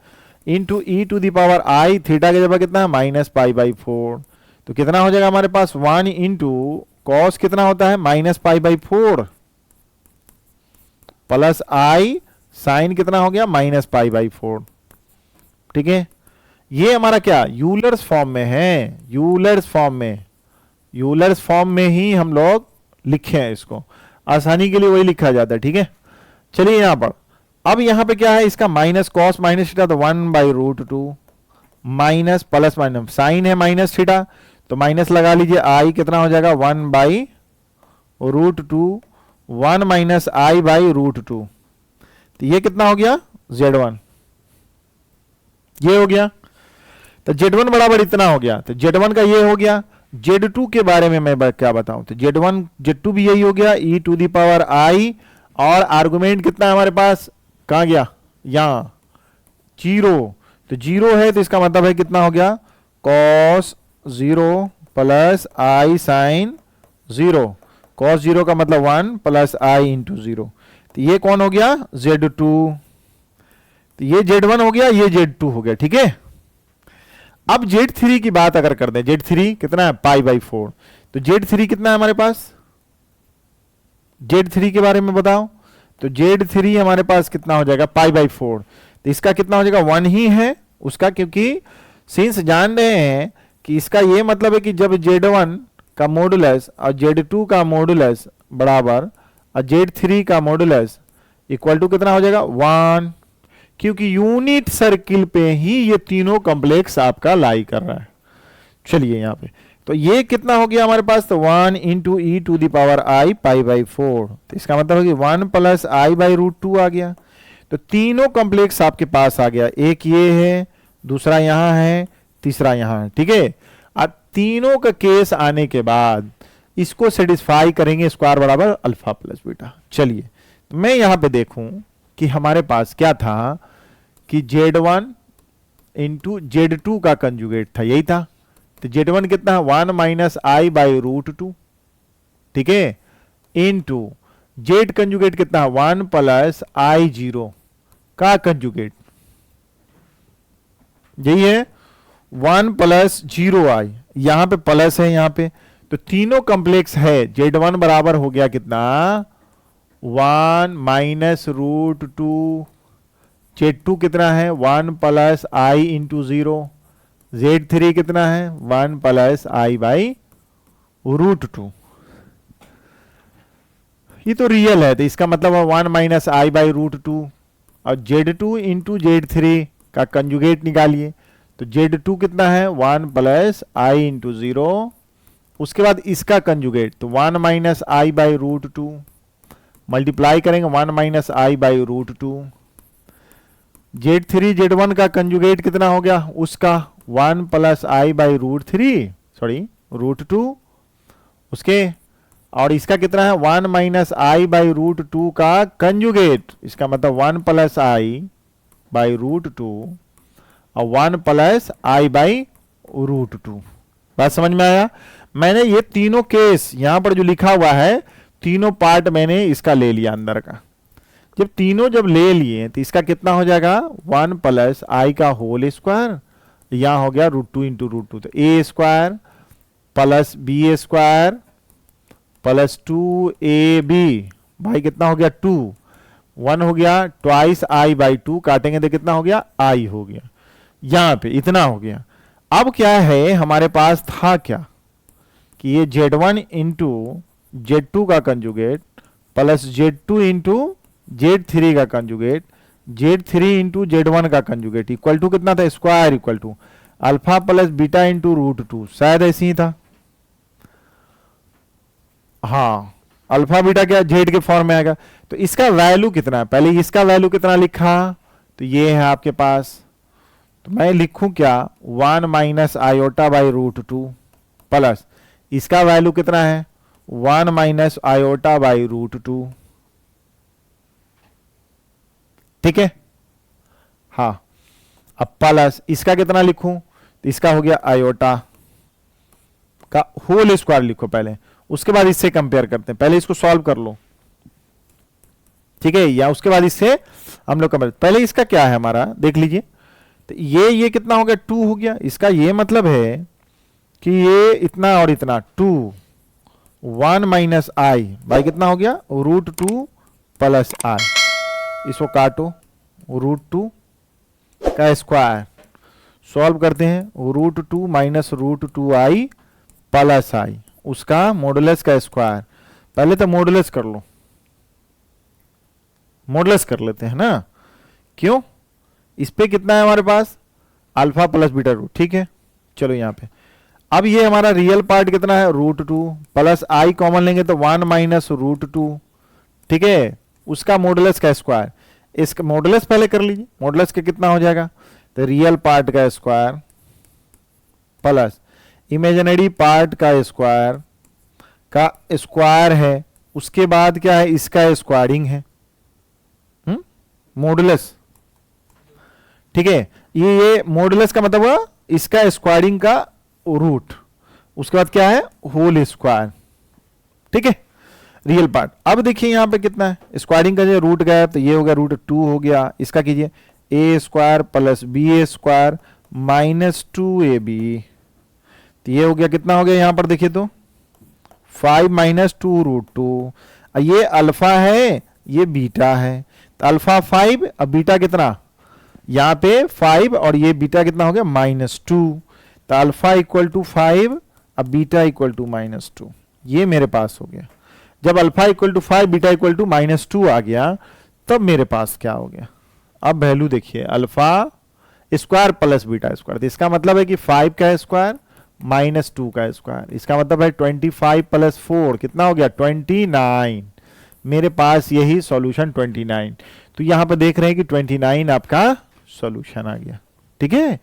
Into E to the power i, theta की जगह कितना है -π/4, तो कितना हो जाएगा हमारे पास 1 इंटू कॉस कितना होता है -π/4 प्लस आई साइन कितना हो गया -π/4। ठीक है, ये हमारा क्या यूलर्स फॉर्म में है, यूलर्स फॉर्म में, यूलर्स फॉर्म में ही हम लोग लिखे हैं इसको, आसानी के लिए वही लिखा जाता है। ठीक है, चलिए यहां पर अब यहां पे क्या है, इसका माइनस कॉस माइनस थीटा, तो 1/√2 माइनस प्लस माइनस साइन है माइनस थीटा, तो माइनस लगा लीजिए, आई कितना हो जाएगा 1/√2 1 माइनस i/√2, तो ये कितना हो गया Z1, ये हो गया। तो Z1 बराबर इतना हो गया, तो Z1 का ये हो गया। Z2 के बारे में मैं क्या बताऊं, तो Z1 Z2 भी यही हो गया, e to the power i, और आर्गुमेंट कितना है हमारे पास, कहां गया यहां 0, तो 0 है, तो इसका मतलब है कितना हो गया cos 0 plus i sine 0, cos 0 का मतलब 1 प्लस i इंटू 0, तो ये कौन हो गया Z2, तो ये Z1 हो गया, ये Z2 हो गया। ठीक है, अब Z3 की बात अगर कर दें, Z3 कितना है π/4, तो Z3 कितना है हमारे पास, Z3 के बारे में बताओ, तो Z3 हमारे पास कितना हो जाएगा π/4, तो इसका कितना हो जाएगा 1 ही है उसका, क्योंकि सिंस जान रहे हैं कि इसका ये मतलब है कि जब Z1 का मॉडुलस और Z2 का मॉडुलस बराबर और Z3 का मॉडुलस इक्वल टू कितना हो जाएगा 1, क्योंकि यूनिट सर्किल पे ही ये तीनों कॉम्प्लेक्स आपका लाई कर रहा है। चलिए यहां पे, तो ये कितना हो गया हमारे पास, तो 1 into E to the power I π/4, तो इसका मतलब है कि 1 प्लस i/√2 आ गया। तो तीनों कॉम्प्लेक्स आपके पास आ गया, एक ये है, दूसरा यहां है, तीसरा यहां है। ठीक है, अब तीनों का केस आने के बाद इसको सेटिस्फाई करेंगे, स्क्वायर बराबर अल्फा प्लस बीटा। चलिए, तो मैं यहां पे देखूं कि हमारे पास क्या था कि Z1 इंटू Z2 का कंजुगेट था, यही था, तो Z1 कितना है 1 माइनस i/√2, ठीक है, इंटू Z कंजुगेट कितना है 1 प्लस i0 का कंजुगेट, यही है 1 प्लस 0i, यहां पे प्लस है यहां पे, तो तीनों कॉम्प्लेक्स है। Z1 बराबर हो गया कितना 1 माइनस √2, Z2 कितना है 1 प्लस i इंटू 0, Z3 कितना है 1 प्लस i/√2। ये तो रियल है, तो इसका मतलब है 1 माइनस i/√2, और Z2 इंटू Z3 का कंजुगेट निकालिए, तो Z2 कितना है 1 प्लस i इंटू 0, उसके बाद इसका कंजुगेट, तो 1 माइनस i/√2 मल्टीप्लाई करेंगे 1 माइनस i/√2, Z3 Z1 का कंजुगेट कितना हो गया उसका 1 प्लस i/√3 सॉरी √2 उसके, और इसका कितना है 1 माइनस i/√2 का कंजुगेट, इसका मतलब 1 प्लस i/√2 और 1 प्लस i/√2। बात समझ में आया। मैंने ये तीनों केस यहां पर जो लिखा हुआ है, तीनों पार्ट मैंने इसका ले लिया अंदर का। जब तीनों जब ले लिए तो इसका कितना हो जाएगा 1 प्लस i का होल स्क्वायर, यहां हो गया √2 इंटू √2, तो a square plus b square plus 2ab, भाई कितना हो गया 2, 1 हो गया ट्वाइस i/2, काटेंगे तो कितना हो गया i हो गया, यहां पे इतना हो गया। अब क्या है हमारे पास था क्या कि ये Z1 इंटू Z2 का conjugate plus Z2 into Z3 का कंजुगेट, Z3 इंटू Z1 का कंजुगेट इक्वल टू कितना था square equal to alpha plus beta into √2, शायद ऐसे ही था। हाँ, अल्फा बीटा क्या जेड के फॉर्म में आएगा, तो इसका वैल्यू कितना है, पहले इसका वैल्यू कितना लिखा, तो ये है आपके पास, तो मैं लिखूं क्या 1 minus iota by root 2 plus इसका वैल्यू कितना है 1 माइनस आयोटा बाई रूट 2, ठीक है। हाँ, अब प्लस इसका कितना लिखूं, तो इसका हो गया आयोटा का होल स्क्वायर लिखो पहले, उसके बाद इससे कंपेयर करते हैं, पहले इसको सॉल्व कर लो, ठीक है, या उसके बाद इससे हम लोग कंपेयर, पहले इसका क्या है हमारा देख लीजिए, तो ये कितना हो गया 2 हो गया, इसका ये मतलब है कि ये इतना और इतना 2 1 माइनस आई बाई कितना हो गया रूट 2 प्लस आई, इसको काटो रूट 2 का स्क्वायर, सॉल्व करते हैं रूट 2 माइनस रूट 2 आई प्लस आई, उसका मॉडुलस का स्क्वायर, पहले तो मॉडुलस कर लो, मॉडुलस कर लेते हैं ना, क्यों, इस पे कितना है हमारे पास अल्फा प्लस बीटा रूट, ठीक है। चलो यहां पे अब ये हमारा रियल पार्ट कितना है रूट 2 प्लस आई कॉमन लेंगे तो 1 माइनस रूट 2, ठीक है, उसका मॉडुलस का स्क्वायर, इसका मॉडुलस पहले कर लीजिए, मॉडुलस का कितना हो जाएगा, तो रियल पार्ट का स्क्वायर प्लस इमेजिनरी पार्ट का स्क्वायर है, उसके बाद क्या है इसका स्क्वायरिंग है, मॉडुलस, ठीक है, ये मॉडुलस का मतलब हुआ इसका स्क्वायरिंग का रूट, उसके बाद क्या है होल स्क्वायर, ठीक है, रियल पार्ट। अब देखिए यहां पे कितना है स्क्वायरिंग का जो रूट गया तो ये हो गया रूट 2 हो गया, इसका कीजिए ए स्क्वायर प्लस बी ए स्क्वायर माइनस 2ab, तो ये हो गया कितना हो गया यहां पर देखिए तो 5 माइनस 2 रूट 2, ये अल्फा है ये बीटा है, तो अल्फा 5 अब बीटा कितना यहां पे 5 और ये बीटा कितना हो गया -2, तो अल्फा इक्वल टू 5 अब बीटा इक्वल टू -2, ये मेरे पास हो गया। जब alpha equal to 5 beta equal to -2 आ गया तब मेरे पास क्या हो गया, अब वैल्यू देखिए alpha square plus beta square, तो इसका मतलब है कि 5 का स्क्वायर -2 का स्क्वायर, इसका मतलब है 25 प्लस 4 कितना हो गया 29, मेरे पास यही सॉल्यूशन 29, तो यहां पर देख रहे हैं कि 29 आपका सॉल्यूशन आ गया, ठीक है,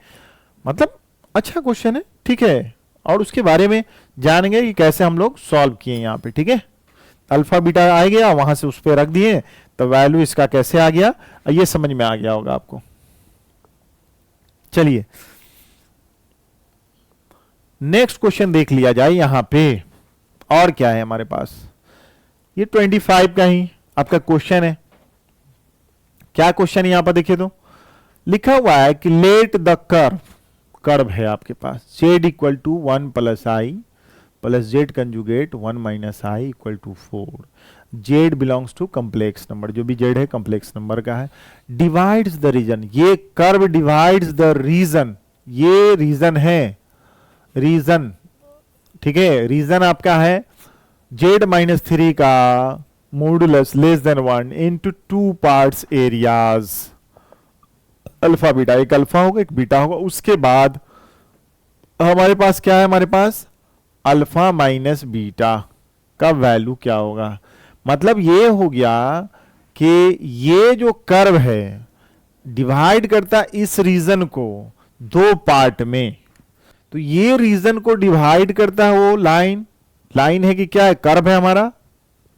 मतलब अच्छा क्वेश्चन है, ठीक है, और उसके बारे में जानेंगे कि कैसे हम लोग सॉल्व किए यहां पे, ठीक है, अल्फा बीटा आ गया वहां से उस पर रख दिए तो वैल्यू इसका कैसे आ गया ये समझ में आ गया होगा आपको। चलिए नेक्स्ट क्वेश्चन देख लिया जाए यहां पे, और क्या है हमारे पास, ये 25 का ही आपका क्वेश्चन है, क्या क्वेश्चन यहां पर देखिए तो लिखा हुआ है कि लेट द कर्व है आपके पास z equal to 1 plus i plus Z conjugate 1 minus i equal to 4, z belongs to complex number, जो भी जेड है कॉम्प्लेक्स नंबर का है, डिवाइड्स द रीजन, ये कर्व डिवाइड्स द रीजन, ये रीजन है, रीजन, ठीक है, रीजन आपका है z-3 का modulus less than 1 into 2 parts areas, alpha beta, एक अल्फा होगा एक बीटा होगा, उसके बाद हमारे पास क्या है, हमारे पास अल्फा माइनस बीटा का वैल्यू क्या होगा, मतलब ये हो गया कि ये जो कर्व है डिवाइड करता इस रीजन को 2 पार्ट में, तो ये रीजन को डिवाइड करता है वो लाइन, लाइन है कि क्या है कर्व है हमारा,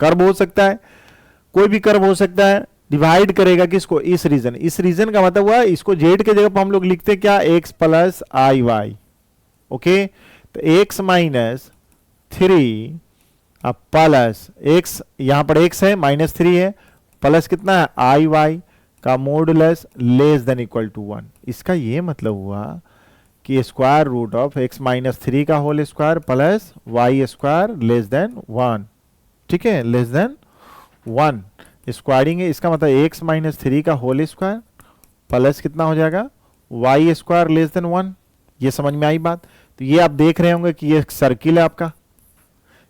कर्व हो सकता है कोई भी कर्व हो सकता है, डिवाइड करेगा किसको इस रीजन, इस रीजन का मतलब हुआ इसको जेड के जगह पर हम लोग लिखते क्या x प्लस आई वाई, ओके, तो x माइनस 3 अब प्लस x, यहां पर x है -3 है, प्लस कितना है आई वाई का modulus less than equal to 1, इसका ये मतलब हुआ कि स्क्वायर रूट ऑफ x -3 का whole square plus y square less than 1, ठीक है, लेस देन 1 स्क्वायरिंग है, इसका मतलब x -3 का होल स्क्वायर प्लस कितना हो जाएगा वाई स्क्वायर लेस देन 1, ये समझ में आई बात। तो ये आप देख रहे होंगे कि ये सर्किल है आपका,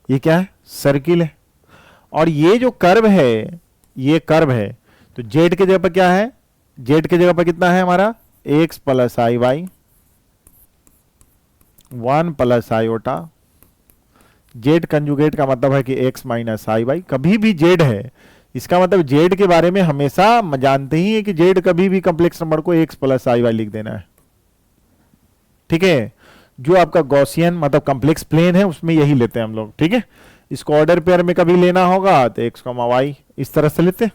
ये क्या है सर्किल है, और ये जो कर्व है ये कर्व है, तो जेड के जगह पर क्या है, जेड के जगह पर कितना है हमारा x प्लस आई Y 1 plus iota, Z conjugate का मतलब है कि एक्स माइनस आई वाई, कभी भी जेड है इसका मतलब जेड के बारे में हमेशा जानते ही है कि जेड कभी भी कॉम्प्लेक्स नंबर को एक्स प्लस आई वाई लिख देना है, ठीक है। जो आपका गॉसियन मतलब कॉम्प्लेक्स प्लेन है उसमें यही लेते हैं हम लोग, ठीक है। इसको ऑर्डर पेयर में कभी लेना होगा तो एक्स कॉमा वाई इस तरह से लेते हैं,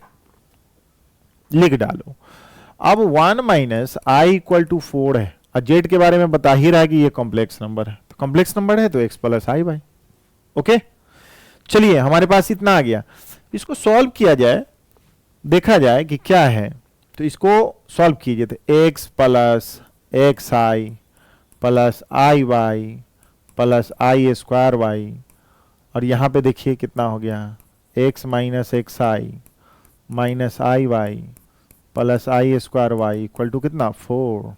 लिख डालो। अब 1 माइनस आई इक्वल टू 4 है और जेड के बारे में बता ही रहा है कि ये कॉम्प्लेक्स नंबर है, तो कॉम्प्लेक्स नंबर है तो एक्स प्लस आई वाई। ओके, चलिए हमारे पास इतना आ गया। इसको सॉल्व किया जाए, देखा जाए कि क्या है, तो इसको सॉल्व कीजिए तो x plus x i plus I Y plus I square y, और यहाँ पे देखिए कितना हो गया, x minus x i minus I Y plus I square y equal to कितना 4,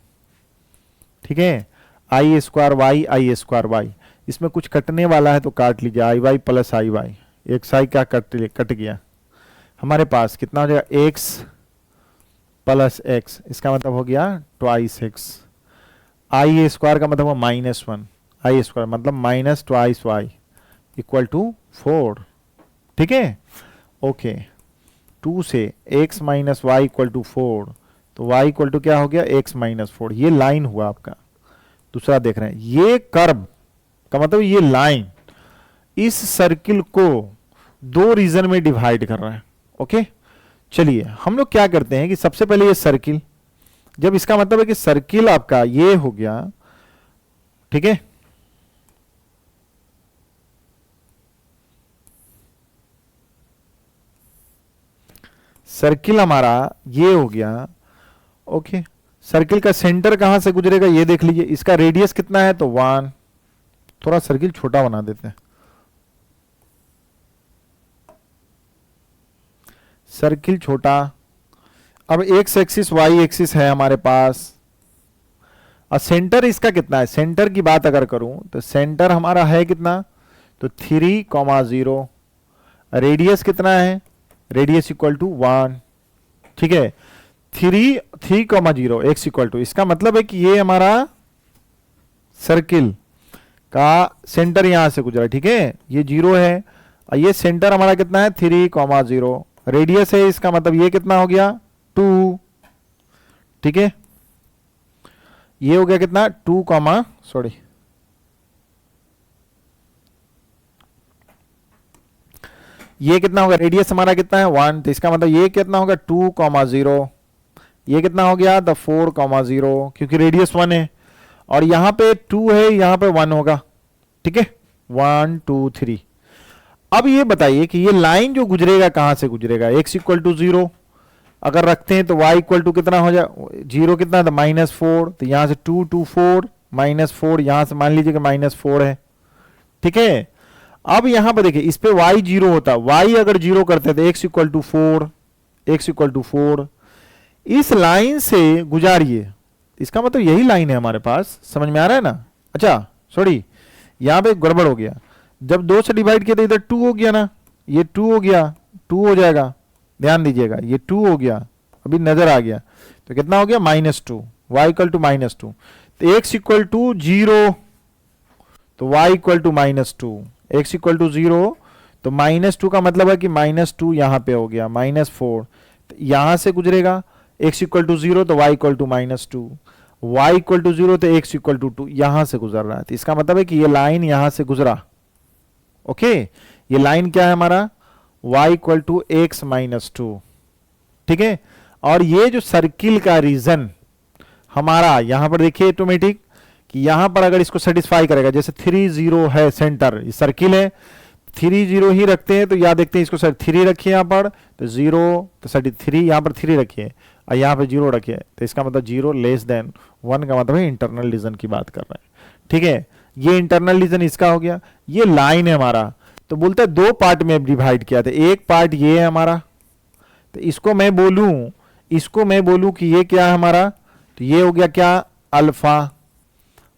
ठीक है। आई स्क्वायर वाई, इसमें कुछ कटने वाला है तो काट लीजिए, आई वाई प्लस आई वाई, एक्स आई का कट गया, हमारे पास कितना हो जाएगा एक्स प्लस एक्स, इसका मतलब हो गया ट्वाइस एक्स। आई स्क्वायर का मतलब हुआ -1, आई स्क्वायर मतलब minus twice y equal to 4, ठीक है। ओके, 2 से x minus y equal to 4, तो y इक्वल टू क्या हो गया x माइनस 4, ये लाइन हुआ आपका। दूसरा देख रहे हैं, ये कर्व का मतलब ये लाइन इस सर्किल को 2 रीजन में डिवाइड कर रहा है। ओके, चलिए हम लोग क्या करते हैं कि सबसे पहले ये सर्किल, जब इसका मतलब है कि सर्किल आपका ये हो गया, ठीक है, सर्किल हमारा ये हो गया। ओके, सर्किल का सेंटर कहां से गुजरेगा ये देख लीजिए, इसका रेडियस कितना है तो 1, थोड़ा सर्किल छोटा बना देते हैं, सर्किल छोटा। अब एक्स एक्सिस वाई एक्सिस है हमारे पास, और सेंटर इसका कितना है, सेंटर की बात अगर करूं तो सेंटर हमारा है कितना तो 3,0, रेडियस कितना है, रेडियस इक्वल टू 1, ठीक है। 3,0 एक्स इक्वल टू, इसका मतलब है कि ये हमारा सर्किल का सेंटर यहां से गुजरा, ठीक है, ये 0 है, और ये सेंटर हमारा कितना है 3,0, रेडियस है, इसका मतलब ये कितना हो गया 2, ठीक है। ये हो गया कितना 2, सॉरी ये कितना होगा, रेडियस हमारा कितना है 1, तो इसका मतलब ये कितना होगा 2,0, ये कितना हो गया द 4,0, क्योंकि रेडियस 1 है, और यहां पे 2 है, यहां पे 1 होगा, ठीक है, 1 2 3। अब ये बताइए कि ये लाइन जो गुजरेगा कहां से गुजरेगा, x इक्वल टू 0 अगर रखते हैं तो y इक्वल टू कितना हो जाए 0 कितना था -4, तो यहां से 2 2 4 -4, यहां से मान लीजिए कि -4 है, ठीक है। अब यहां पर देखिए इस पे y 0 होता, y अगर 0 करते तो x equal to 4, x equal to 4, इस लाइन से गुजारिए, इसका मतलब यही लाइन है हमारे पास, समझ में आ रहा है ना। अच्छा सॉरी, यहां पे गड़बड़ हो गया, जब 2 से डिवाइड किया तो इधर 2 हो गया ना, ये 2 हो गया, 2 हो जाएगा, ध्यान दीजिएगा, ये 2 हो गया, अभी नजर आ गया, तो कितना हो गया -2, y इक्वल टू -2, तो x इक्वल टू 0 तो y equal to -2, x equal to 0 तो -2 का मतलब है कि -2 यहां पे हो गया, -4 तो यहां से गुजरेगा, x इक्वल टू 0 तो y equal to -2, y equal to 0 तो x इक्वल टू 2, यहां से गुजर रहा है, तो इसका मतलब है कि ये लाइन यहां से गुजरा। ओके, ये लाइन क्या है हमारा y इक्वल टू एक्स -2, ठीक है। और ये जो सर्किल का रीजन हमारा यहां पर देखिए ऑटोमेटिक कि यहां पर अगर इसको सेटिस्फाई करेगा, जैसे 3 0 है सेंटर, सर्किल है 3 0 ही रखते हैं, तो या देखते हैं इसको सर 3 रखिए यहां पर तो 0, तो 3 यहां पर 3 रखिए और यहां पर 0 रखिए, तो इसका मतलब 0 लेस देन 1 का मतलब है इंटरनल रीजन की बात कर रहे हैं, ठीक है। ये इंटरनल रीजन इसका हो गया, ये लाइन है हमारा, तो बोलते हैं 2 पार्ट में डिवाइड किया था, एक पार्ट ये है हमारा, तो इसको मैं बोलूं कि ये क्या है हमारा, तो ये हो गया क्या अल्फा,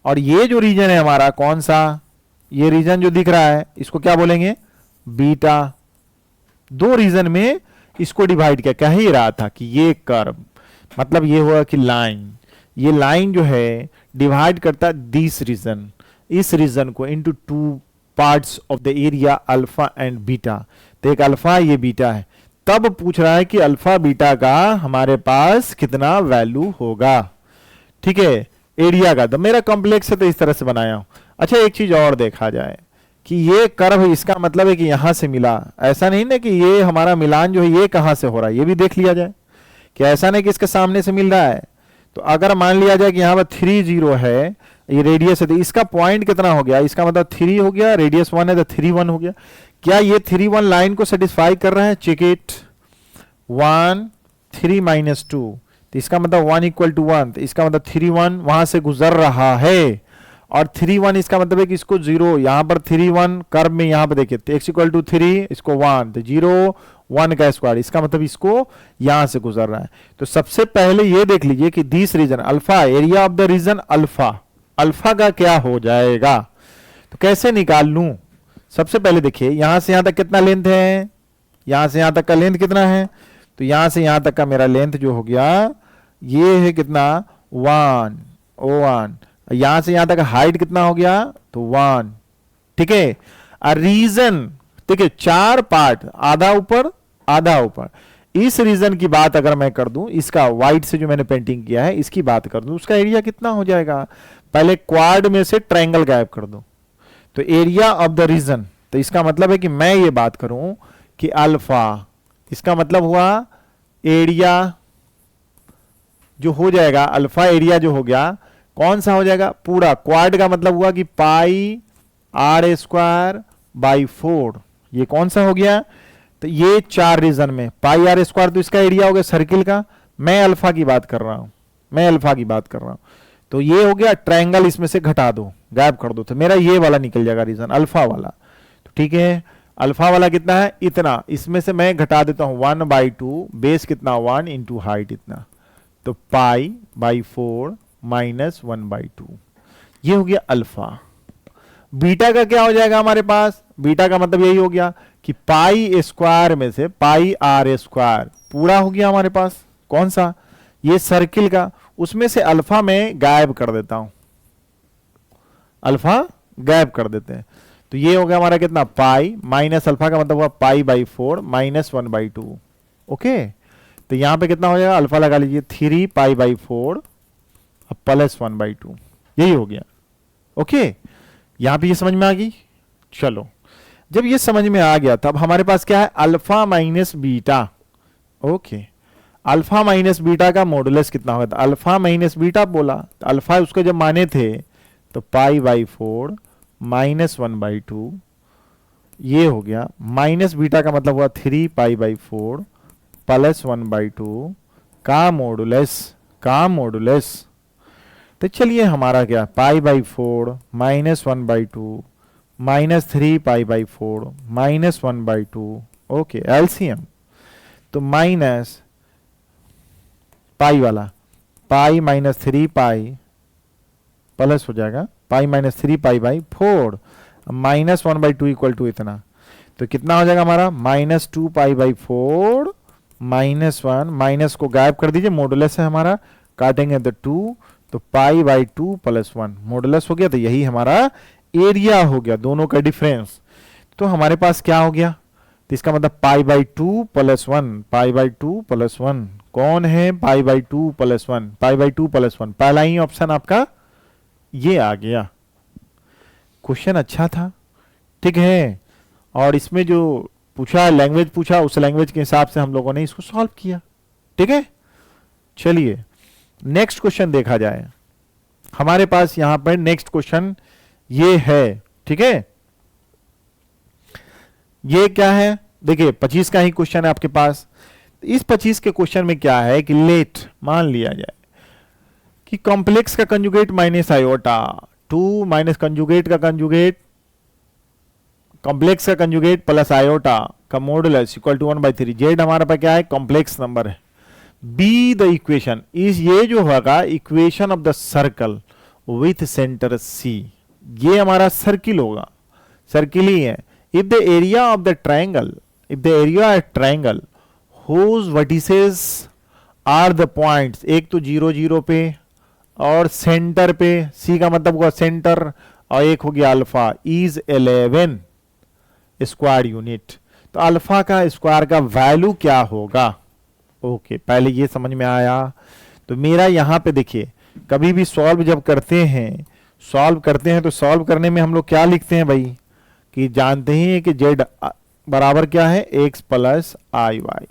और ये जो रीजन है हमारा कौन सा, ये रीजन जो दिख रहा है इसको क्या बोलेंगे बीटा। 2 रीजन में इसको डिवाइड किया, कह ही रहा था कि ये कर्व मतलब ये हुआ कि लाइन, ये लाइन जो है डिवाइड करता है दिस रीजन, इस रीजन को into 2 parts of the area alpha and beta. तो एक अल्फा ये बीटा है, तब पूछ रहा है कि अल्फा बीटा का हमारे पास कितना वैल्यू होगा। ठीक है, एरिया का। तो मेरा कॉम्प्लेक्स है तो इस तरह से बनाया हूं। अच्छा, एक चीज और देखा जाए कि ये कर्व, इसका मतलब है कि यहां से मिला, ऐसा नहीं ना कि ये हमारा मिलान जो है ये कहां से हो रहा है, ये भी देख लिया जाए कि ऐसा नहीं कि इसके सामने से मिल रहा है। तो अगर मान लिया जाए कि यहाँ पर 3 0 है, ये रेडियस है, तो इसका पॉइंट कितना हो गया, इसका मतलब 3 हो गया, रेडियस 1 है तो 3 1 हो गया। क्या ये 3 1 लाइन को सेटिस्फाई कर रहा है? Check it. 1 3 -2, तो इसका मतलब 1 = 1, तो इसका मतलब 3 1 वहां से गुजर रहा है, और 3 1 इसका मतलब है कि इसको 0, यहां पर 3 1 कर्व में यहां पर देखिए, तो x = 3, इसको 1, तो 0 1 का स्क्वायर, इसका मतलब इसको यहां से गुजर रहा है। तो सबसे पहले ये देख लीजिए कि this region alpha, area of the region alpha, alpha का क्या हो जाएगा। तो कैसे निकाल लूं? सबसे पहले देखिए यहां से यहां तक कितना लेंथ है, यहां से यहां तक का लेंथ कितना है, तो यहां से यहां तक का मेरा लेंथ जो हो गया ये है कितना, 1 1, यहां से यहां तक हाइट कितना हो गया, तो 1। ठीक है, रीजन देखिए 4 पार्ट, आधा ऊपर आधा ऊपर। इस रीजन की बात अगर मैं कर दूं, इसका व्हाइट से जो मैंने पेंटिंग किया है इसकी बात कर दूं, उसका एरिया कितना हो जाएगा। पहले क्वाड में से ट्रायंगल गायब कर दूं, तो एरिया ऑफ द रीजन, तो इसका मतलब है कि मैं ये बात करूं कि अल्फा, इसका मतलब हुआ एरिया जो हो जाएगा, अल्फा एरिया जो हो गया कौन सा हो जाएगा, पूरा क्वाड का मतलब हुआ कि πr²/4, ये कौन सा हो गया, तो ये 4 रीजन में πr², तो इसका एरिया हो गया सर्किल का। मैं अल्फा की बात कर रहा हूं, मैं अल्फा की बात कर रहा हूं, तो ये हो गया ट्रायंगल, इसमें से घटा दो, गायब कर दो, तो मेरा ये वाला निकल जाएगा रीजन अल्फा वाला। तो ठीक है, अल्फा वाला कितना है, इतना, इसमें से मैं घटा देता हूं 1/2, बेस कितना 1 इंटू हाइट इतना, तो π/4 - 1/2, ये हो गया अल्फा। बीटा का क्या हो जाएगा हमारे पास, बीटा का मतलब यही हो गया कि π² में से πr² पूरा हो गया हमारे पास, कौन सा, ये सर्किल का, उसमें से अल्फा में गायब कर देता हूं, अल्फा गायब कर देते हैं, तो ये हो गया हमारा कितना, पाई माइनस अल्फा का मतलब हुआ π/4 - 1/2। ओके, तो यहां पे कितना हो जाएगा, अल्फा लगा लीजिए 3 π/4 प्लस 1/2, यही हो गया। ओके, यहां पे ये समझ में आ गई। चलो, जब ये समझ में आ गया तब हमारे पास क्या है, alpha minus beta. Okay, alpha minus beta का मॉडुलस कितना होगा, तो अल्फा माइनस बीटा बोला, तो अल्फा उसके जब माने थे तो π/4 - 1/2, ये हो गया, माइनस बीटा का मतलब हुआ 3 π/4 प्लस 1/2 का मॉडुलस, का मॉडुलस। तो चलिए हमारा क्या, π/4 - 1/2 -3 π/4 - 1/2। ओके, एलसीएम, तो माइनस पाई वाला, पाई -3 पाई प्लस हो जाएगा पाई -3 π/4 -1/2 = इतना, तो कितना हो जाएगा हमारा, -2 π/4 -1, माइनस को गायब कर दीजिए, मॉडुलस है हमारा, काटेंगे तो 2, तो π/2 + 1 मॉडुलस हो गया, तो यही हमारा एरिया हो गया, दोनों का डिफरेंस। तो हमारे पास क्या हो गया, तो इसका मतलब π/2 + 1, π/2 + 1 कौन है, π/2 + 1, π/2 + 1, पहला ही ऑप्शन आपका ये आ गया। क्वेश्चन अच्छा था, ठीक है, और इसमें जो पूछा लैंग्वेज पूछा, उस लैंग्वेज के हिसाब से हम लोगों ने इसको सॉल्व किया। ठीक है, चलिए नेक्स्ट क्वेश्चन देखा जाए। हमारे पास यहां पर नेक्स्ट क्वेश्चन ये है, ठीक है, ये क्या है, देखिए 25 का ही क्वेश्चन है आपके पास। इस 25 के क्वेश्चन में क्या है कि लेट मान लिया जाए कि कॉम्प्लेक्स का conjugate minus iota, 2 minus conjugate का कंजुगेट, कॉम्प्लेक्स का कंजुगेट प्लस आयोटा का मॉडुलस इक्वल टू 1/3। जेड हमारे पास क्या है, कॉम्प्लेक्स नंबर है। बी द इक्वेशन इज, ये जो होगा equation of the circle with centre c, ये हमारा सर्किल होगा, सर्किल ही है। If the area of the triangle, if the area of triangle whose vertices are the points, एक तो 0 0 पे और सेंटर पे, सी का मतलब हुआ सेंटर, और एक हो गया अल्फा इज 11 स्क्वायर यूनिट। तो अल्फा का स्क्वायर का वैल्यू क्या होगा? ओके, पहले ये समझ में आया। तो मेरा यहां पे देखिए, कभी भी सॉल्व जब करते हैं तो सॉल्व करने में हम लोग क्या लिखते हैं भाई, कि जानते ही हैं कि जेड बराबर क्या है, एक्स प्लस आई वाई।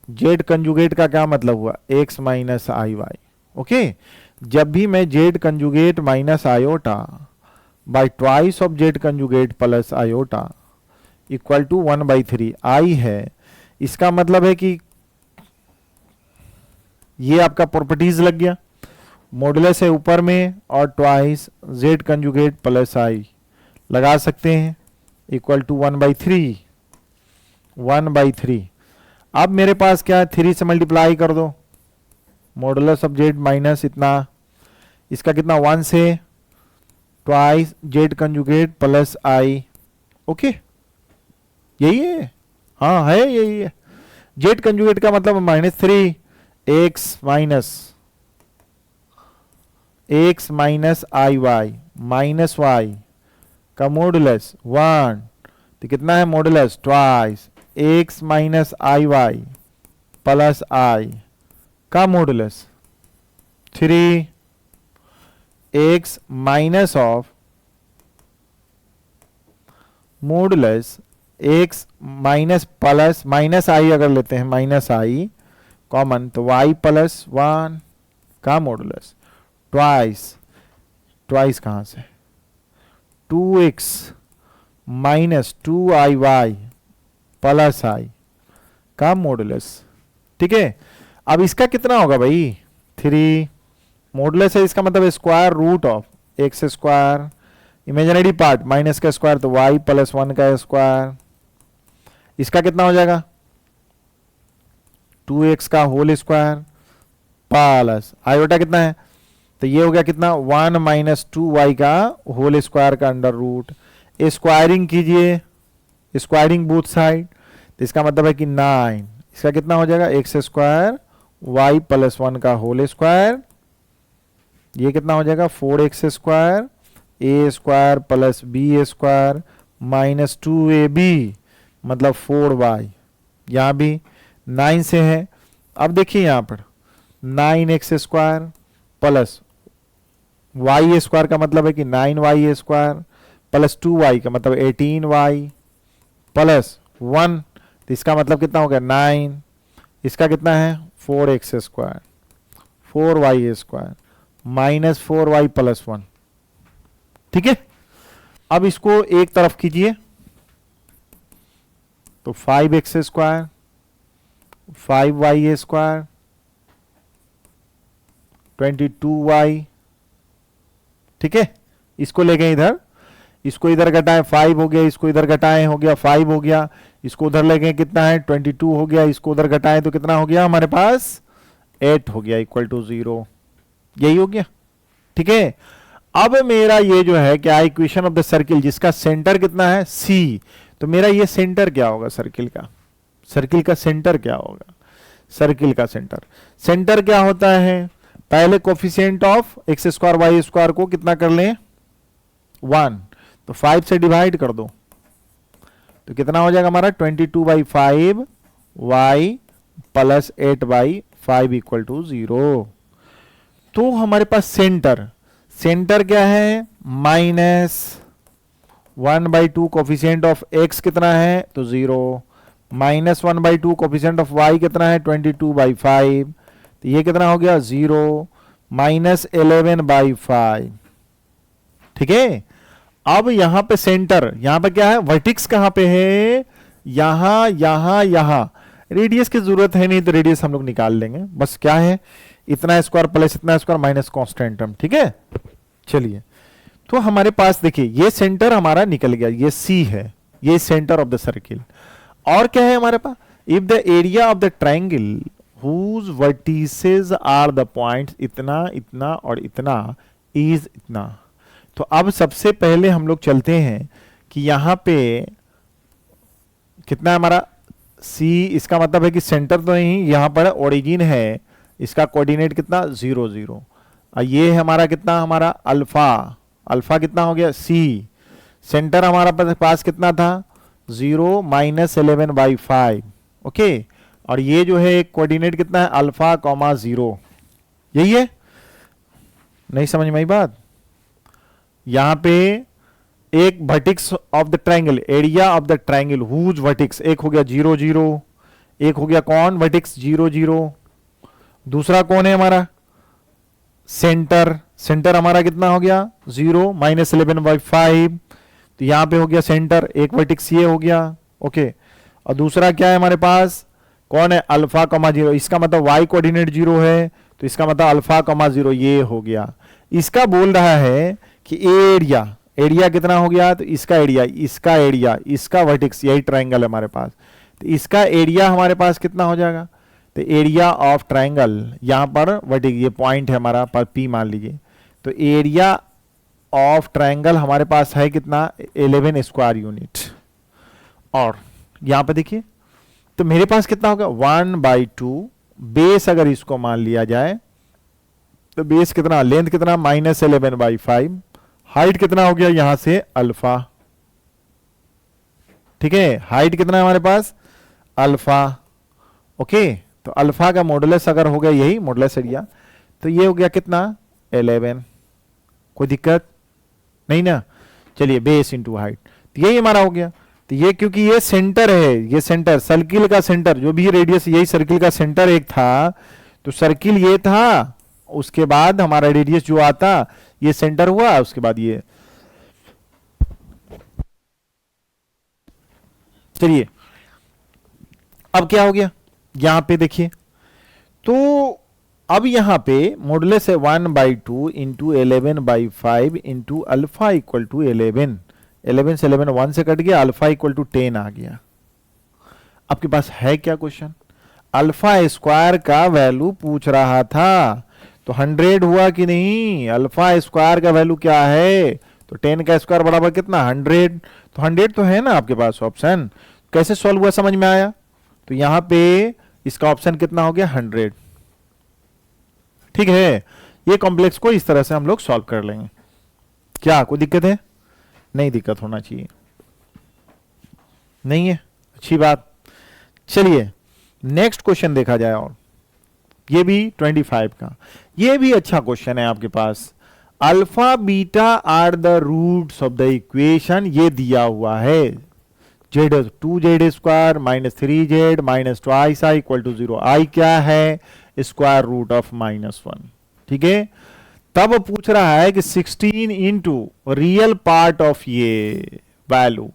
जेड कंजुगेट का क्या मतलब हुआ, एक्स माइनस आई वाई। ओके, जब भी मैं z conjugate minus iota by twice of z conjugate plus iota equal to 1/3 i है, इसका मतलब है कि ये आपका प्रॉपर्टीज लग गया, मॉडुलस है ऊपर में और ट्वाइस जेड कंजुगेट प्लस आई लगा सकते हैं इक्वल टू 1/3। अब मेरे पास क्या है, 3 से मल्टीप्लाई कर दो, मॉडुलस ऑफ जेड माइनस इतना, इसका कितना 1 से ट्वाइस जेड कंजुगेट प्लस आई। ओके, यही है, हाँ है यही है। जेड कंजुगेट का मतलब -3 एक्स माइनस आई वाई माइनस वाई का मॉडुलस 1, तो कितना है modulus twice X minus I Y plus I का modulus 3 X minus of modulus X minus plus minus I, अगर लेते हैं माइनस आई कॉमन तो वाई प्लस 1 का मॉडुलस ट्वाइस कहां से 2x minus 2iy plus I का मॉडुलस। ठीक है, अब इसका कितना होगा भाई 3, मॉडुलस है इसका मतलब square root of x square, imaginary part minus का स्क्वायर तो y प्लस 1 का स्क्वायर, इसका कितना हो जाएगा 2x का होल स्क्वायर प्लस आयोटा कितना है, तो ये हो गया कितना 1 माइनस 2y का होल स्क्वायर का अंडर रूट। स्क्वायरिंग कीजिए, स्क्वायरिंग बोथ साइड, तो इसका मतलब है कि 9, इसका कितना हो जाएगा एक्स स्क्वायर y प्लस 1 का होल स्क्वायर, ये कितना हो जाएगा 4x स्क्वायर ए square plus B square minus 2ab मतलब 4y, यहां भी 9 से है। अब देखिए यहां पर 9x square plus y square का मतलब है कि 9y स्क्वायर प्लस 2y का मतलब 18y प्लस 1, तो इसका मतलब कितना हो गया 9, इसका कितना है 4x square 4y square minus 4y plus 1। ठीक है, अब इसको एक तरफ कीजिए तो 5x square 5y square 22y। ठीक है, इसको ले गए इधर, इसको इधर घटाएं 5 हो गया, इसको इधर घटाएं हो गया 5 हो गया, इसको उधर ले गए कितना है 22 हो गया, इसको उधर घटाएं तो कितना हो गया हमारे पास 8 हो गया इक्वल टू 0, यही हो गया। ठीक है, अब मेरा ये जो है क्या इक्वेशन ऑफ द सर्किल जिसका सेंटर कितना है C, तो मेरा ये सेंटर क्या होगा सर्किल का सेंटर क्या होगा, सर्किल का सेंटर क्या होता है, पहले coefficient of x square Y square को कितना कर लें 1, तो 5 से डिवाइड कर दो तो कितना हो जाएगा हमारा 22/5 y प्लस 8/5 इक्वल टू 0। तो हमारे पास सेंटर क्या है -1/2 कोफिशिएंट ऑफ x कितना है तो 0, -1/2 कोफिशिएंट ऑफ y कितना है 22/5, तो ये कितना हो गया 0 -11/5। ठीक है, अब यहां पे सेंटर, यहां पे क्या है वर्टिक्स कहां पे है, यहां रेडियस की जरूरत है नहीं तो रेडियस हम लोग निकाल लेंगे, बस क्या है इतना स्क्वायर प्लस इतना स्क्वायर माइनस कांस्टेंट टर्म। ठीक है, चलिए तो हमारे पास देखिए ये सेंटर हमारा निकल गया, ये C है, ये सेंटर ऑफ द सर्किल। और क्या है हमारे पास, if the area of the triangle whose vertices are the points इतना और इतना is इतना। तो अब सबसे पहले हम लोग चलते हैं कि यहां पे कितना है हमारा C, इसका मतलब है कि सेंटर तो नहीं, यहां पर ओरिजिन है, इसका कोऑर्डिनेट कितना 0 0, ये है हमारा कितना हमारा अल्फा अल्फा कितना हो गया सी, सेंटर हमारा पास कितना था 0 माइनस 11/5, ओके। और ये जो है कोऑर्डिनेट कितना है अल्फा कॉमा 0, यही है। नहीं समझ में आई बात? यहां पे एक vertex of the triangle, area of the triangle whose vertex, एक हो गया 0 0, एक हो गया कौन वर्टिक्स 0 0, दूसरा कौन है हमारा सेंटर, सेंटर हमारा कितना हो गया 0 माइनस 11/5, तो यहां पे हो गया सेंटर, एक वर्टिक्स ये हो गया, ओके। और दूसरा क्या है हमारे पास, कौन है अल्फा कमा 0, इसका मतलब वाई कोऑर्डिनेट 0 है, तो इसका मतलब अल्फा कमा 0 ये हो गया। इसका बोल रहा है कि एरिया, एरिया कितना हो गया, तो इसका एरिया, इसका एरिया, इसका वर्टिक्स, यही ट्रायंगल है हमारे पास, तो इसका एरिया हमारे पास कितना हो जाएगा, तो एरिया ऑफ ट्रायंगल, यहां पर वर्टिक्स ये पॉइंट है हमारा पर पी मान लीजिए, तो एरिया ऑफ ट्रायंगल हमारे पास है कितना 11 स्क्वायर यूनिट। और यहां पर देखिए तो मेरे पास कितना होगा 1/2, बेस अगर इसको मान लिया जाए तो बेस कितना, लेंथ कितना माइनस 11/5, हाइट कितना हो गया यहां से अल्फा, ठीक है, हाइट कितना है हमारे पास अल्फा, ओके। तो अल्फा का मॉडुलस अगर हो गया यही मॉडुलस एरिया, तो ये हो गया कितना 11, कोई दिक्कत नहीं ना। चलिए बेस इंटू हाइट, तो यही हमारा हो गया। तो ये क्योंकि ये सेंटर है, ये सेंटर सर्किल का सेंटर, जो भी रेडियस यही सर्किल का सेंटर एक था, तो सर्किल ये था, उसके बाद हमारा रेडियस जो आता ये सेंटर हुआ, उसके बाद ये। चलिए अब क्या हो गया यहां पे देखिए, तो अब यहां पे मॉडुलस है 1/2 into 11/5 into alpha equal to 11, 11 से 11 1 से कट गया, अल्फा इक्वल टू 10 आ गया। आपके पास है क्या क्वेश्चन, अल्फा स्क्वायर का वैल्यू पूछ रहा था, तो 100 हुआ कि नहीं, अल्फा स्क्वायर का वैल्यू क्या है, तो 10 का स्क्वायर बराबर कितना 100, तो 100 तो है ना आपके पास ऑप्शन। कैसे सॉल्व हुआ समझ में आया, तो यहां पे इसका ऑप्शन कितना हो गया 100, ठीक है। ये कॉम्प्लेक्स को इस तरह से हम लोग सॉल्व कर लेंगे। क्या कोई दिक्कत है, नहीं दिक्कत होना चाहिए, नहीं है, अच्छी बात। चलिए नेक्स्ट क्वेश्चन देखा जाए, और ये भी 25 का, ये भी अच्छा क्वेश्चन है आपके पास। Alpha beta are the roots of the equation, ये दिया हुआ है Z 2z square minus 3z minus twice I equal to 0, I क्या है स्क्वायर रूट ऑफ -1, ठीक है। तब पूछ रहा है कि 16 इंटू रियल पार्ट ऑफ ये value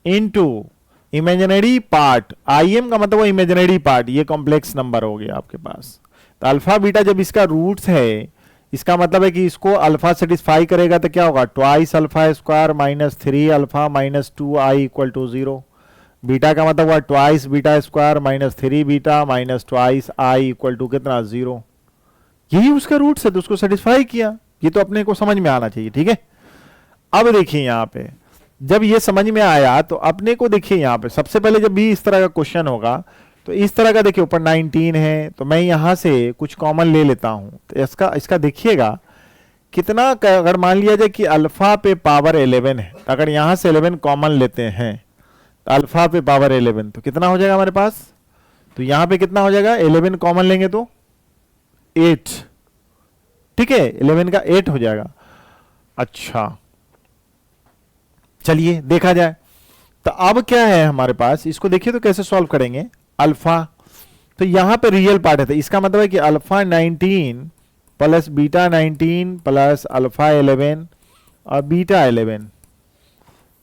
into imaginary part, I am का मतलब वो इमेजिनरी पार्ट, ये कॉम्प्लेक्स नंबर हो गया आपके पास। तो अल्फा बीटा जब इसका रूट्स है, इसका मतलब है कि इसको अल्फा सेटिस्फाई करेगा, तो क्या होगा twice alpha square minus 3 alpha minus 2 i equal to 0, beta का मतलब हुआ twice beta square minus 3 beta minus twice I equal to कितना 0, यही उसका रूट्स है, तो उसको सेटिस्फाई किया। ये तो अपने को समझ में आना चाहिए, ठीक है। अब देखिए यहां पे जब ये समझ में आया, तो अपने को देखिए यहां पे सबसे पहले जब भी इस तरह का क्वेश्चन होगा, तो इस तरह का देखिए ऊपर 19 है, तो मैं यहां से कुछ कॉमन ले लेता हूं, तो इसका देखिएगा कितना, अगर मान लिया जाए कि अल्फा पे पावर 11 है, तो अगर यहां से 11 कॉमन लेते हैं, तो अल्फा पे पावर 11 तो कितना हो जाएगा हमारे पास, तो यहां पे कितना हो जाएगा 11 कॉमन लेंगे तो 8, ठीक है, 11 का 8 हो जाएगा। अच्छा चलिए देखा जाए, तो अब क्या है हमारे पास, इसको देखिए तो कैसे सॉल्व करेंगे। अल्फा, तो यहां पे रियल पार्ट है, तो इसका मतलब है कि alpha 19 plus beta 19 plus alpha 11 और बीटा 11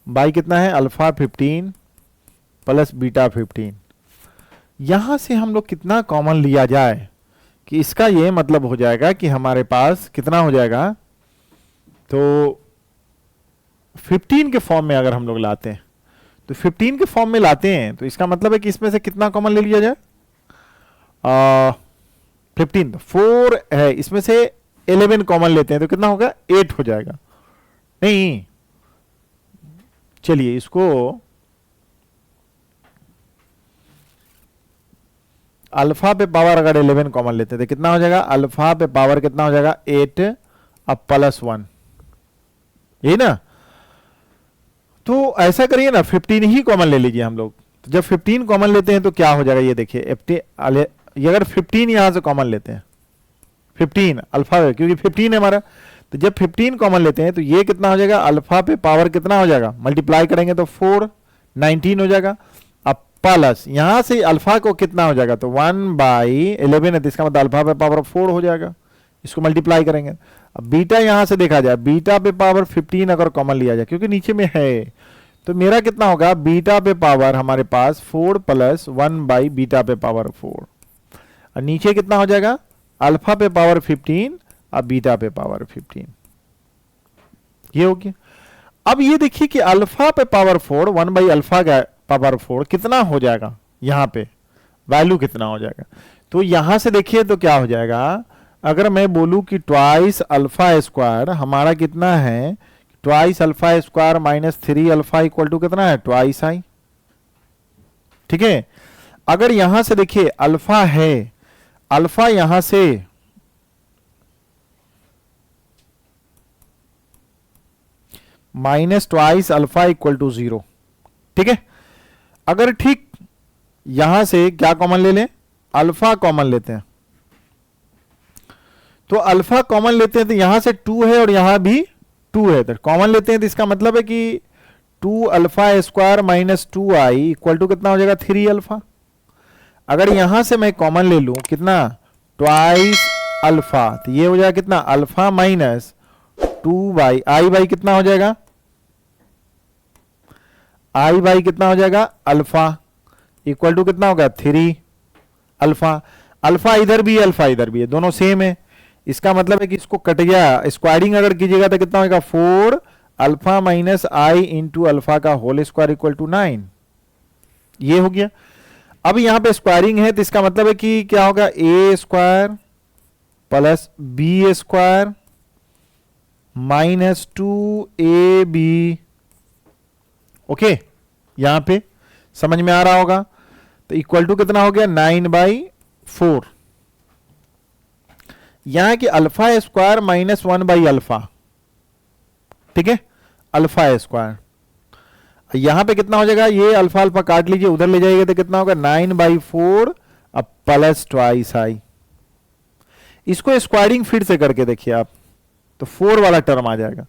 बाई कितना है अल्फा 15 प्लस बीटा 15। यहां से हम लोग कितना कॉमन लिया जाए कि इसका ये मतलब हो जाएगा कि हमारे पास कितना हो जाएगा, तो 15 के फॉर्म में अगर हम लोग लाते हैं, तो 15 के फॉर्म में लाते हैं, तो इसका मतलब है कि इसमें से कितना कॉमन ले लिया जाए 15, तो 4 है, इसमें से 11 कॉमन लेते हैं, तो कितना होगा 8 हो जाएगा। नहीं चलिए इसको अल्फा पे पावर अगर 11 कॉमन लेते हैं, तो कितना हो जाएगा अल्फा पे पावर कितना हो जाएगा 8 अब प्लस 1, यही ना। तो ऐसा करिए ना, 15 ही कॉमन ले लीजिए हम लोग। तो जब 15 कॉमन लेते हैं तो क्या हो जाएगा, ये देखिए ये अगर 15 यहां से कॉमन लेते हैं, 15 अल्फा है क्योंकि 15 है हमारा, तो जब 15 कॉमन लेते हैं तो ये कितना हो जाएगा, अल्फा पे पावर कितना हो जाएगा, मल्टीप्लाई करेंगे तो 4 19 हो जाएगा। अब प्लस यहां से अल्फा को कितना हो जाएगा, तो 1/11 है, तो इसका मतलब अल्फा पे पावर 4 हो जाएगा, इसको मल्टीप्लाई करेंगे। अब बीटा यहां से देखा जाए, बीटा पे पावर 15 अगर कॉमन लिया जाए क्योंकि नीचे में है, तो मेरा कितना होगा, बीटा पे पावर हमारे पास 4 + 1/बीटा पे पावर 4, और नीचे कितना हो जाएगा, अल्फा पे पावर 15 और बीटा पे पावर 15। ये हो गया। अब ये देखिए कि अल्फा पे पावर 4 1/अल्फा का पावर 4 कितना हो जाएगा, यहां पे वैल्यू कितना हो जाएगा। तो यहां से देखिए तो क्या हो जाएगा, अगर मैं बोलूं कि ट्वाइस अल्फा स्क्वायर हमारा कितना है, twice alpha square -3 alpha equal to कितना है, ट्वाइस आई। ठीक है। अगर यहां से देखिए अल्फा है, अल्फा यहां से -2 अल्फा इक्वल टू 0। ठीक है। अगर ठीक यहां से क्या कॉमन ले लें, अल्फा कॉमन लेते हैं, तो अल्फा कॉमन लेते हैं तो यहां से 2 है और यहां भी 2 है, तो कॉमन लेते हैं तो इसका मतलब है कि 2 alpha square -2i equal to कितना हो जाएगा, 3 अल्फा। अगर यहां से मैं कॉमन ले लूं कितना, ट्वाइस अल्फा, तो ये हो जाएगा कितना, अल्फा -2/i कितना हो जाएगा, i कितना हो जाएगा, अल्फा इक्वल टू कितना होगा, 3 अल्फा। अल्फा इधर भी है, अल्फा इधर भी है, दोनों सेम है, इसका मतलब है कि इसको कट गया, स्क्वायरिंग अगर कीजिएगा तो कितना होगा, 4 अल्फा -i इंटू अल्फा का होल स्क्वायर इक्वल टू 9। ये हो गया। अब यहां पे स्क्वायरिंग है तो इसका मतलब है कि क्या होगा, a square plus b square -2ab। Okay, यहां पे समझ में आ रहा होगा। तो इक्वल टू कितना हो गया, 9/4। यहां की अल्फा स्क्वायर -1/अल्फा। ठीक है, अल्फा स्क्वायर यहां पे कितना हो जाएगा, ये अल्फा अल्फा काट लीजिए, उधर ले जाइएगा तो कितना होगा, 9/4 अब प्लस ट्वाइस आई। इसको स्क्वायरिंग फिर से करके देखिए आप, तो 4 वाला टर्म आ जाएगा।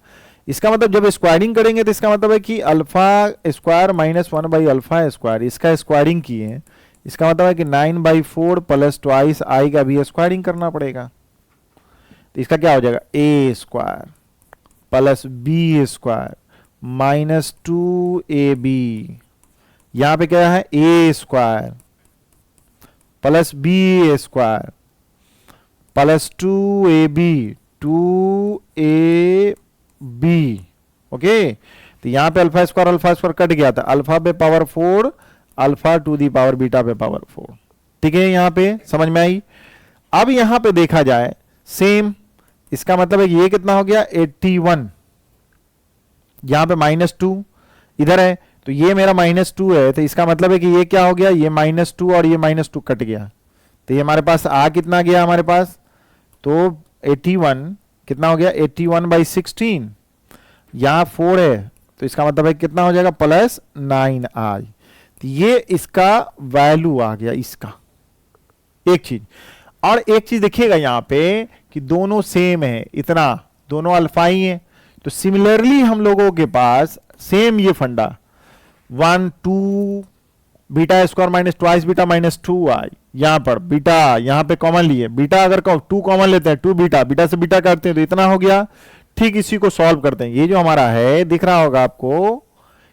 इसका मतलब जब स्क्वायरिंग करेंगे तो इसका मतलब है कि अल्फा स्क्वायर -1/अल्फा स्क्वायर, इसका स्क्वायरिंग किए, इसका मतलब है कि 9/4 प्लस ट्वाइस आई का भी स्क्वायरिंग करना पड़ेगा। तो इसका क्या हो जाएगा, a square plus b square -2ab। यहां पे क्या है, a square plus b square plus 2ab 2ab। Okay, तो यहां पे अल्फा स्क्वायर कट गया था, अल्फा पे power 4 alpha to the power beta पे पावर 4। ठीक है, यहां पे समझ में आई। अब यहां पे देखा जाए सेम, इसका मतलब है कि ये कितना हो गया, 81। यहां पे -2 इधर है, तो ये मेरा -2 है, तो इसका मतलब है कि ये क्या हो गया, ये -2 और ये -2 कट गया, तो ये हमारे पास आ कितना गया हमारे पास, तो 81 कितना हो गया, 81/16। यहां 4 है, तो इसका मतलब है कितना हो जाएगा, +9i। तो ये इसका वैल्यू आ गया इसका। एक चीज और एक चीज देखिएगा यहां पे कि दोनों सेम है, इतना दोनों अल्फा ही है। तो सिमिलरली हम लोगों के पास सेम ये फंडा 1 2 beta square minus twice beta -2i, यहां पर बीटा यहां पे कॉमन लिए, बीटा अगर 2 कॉमन लेते हैं 2 बीटा, बीटा से बीटा काटते हैं तो इतना हो गया। ठीक इसी को सॉल्व करते हैं, ये जो हमारा है दिख रहा होगा आपको,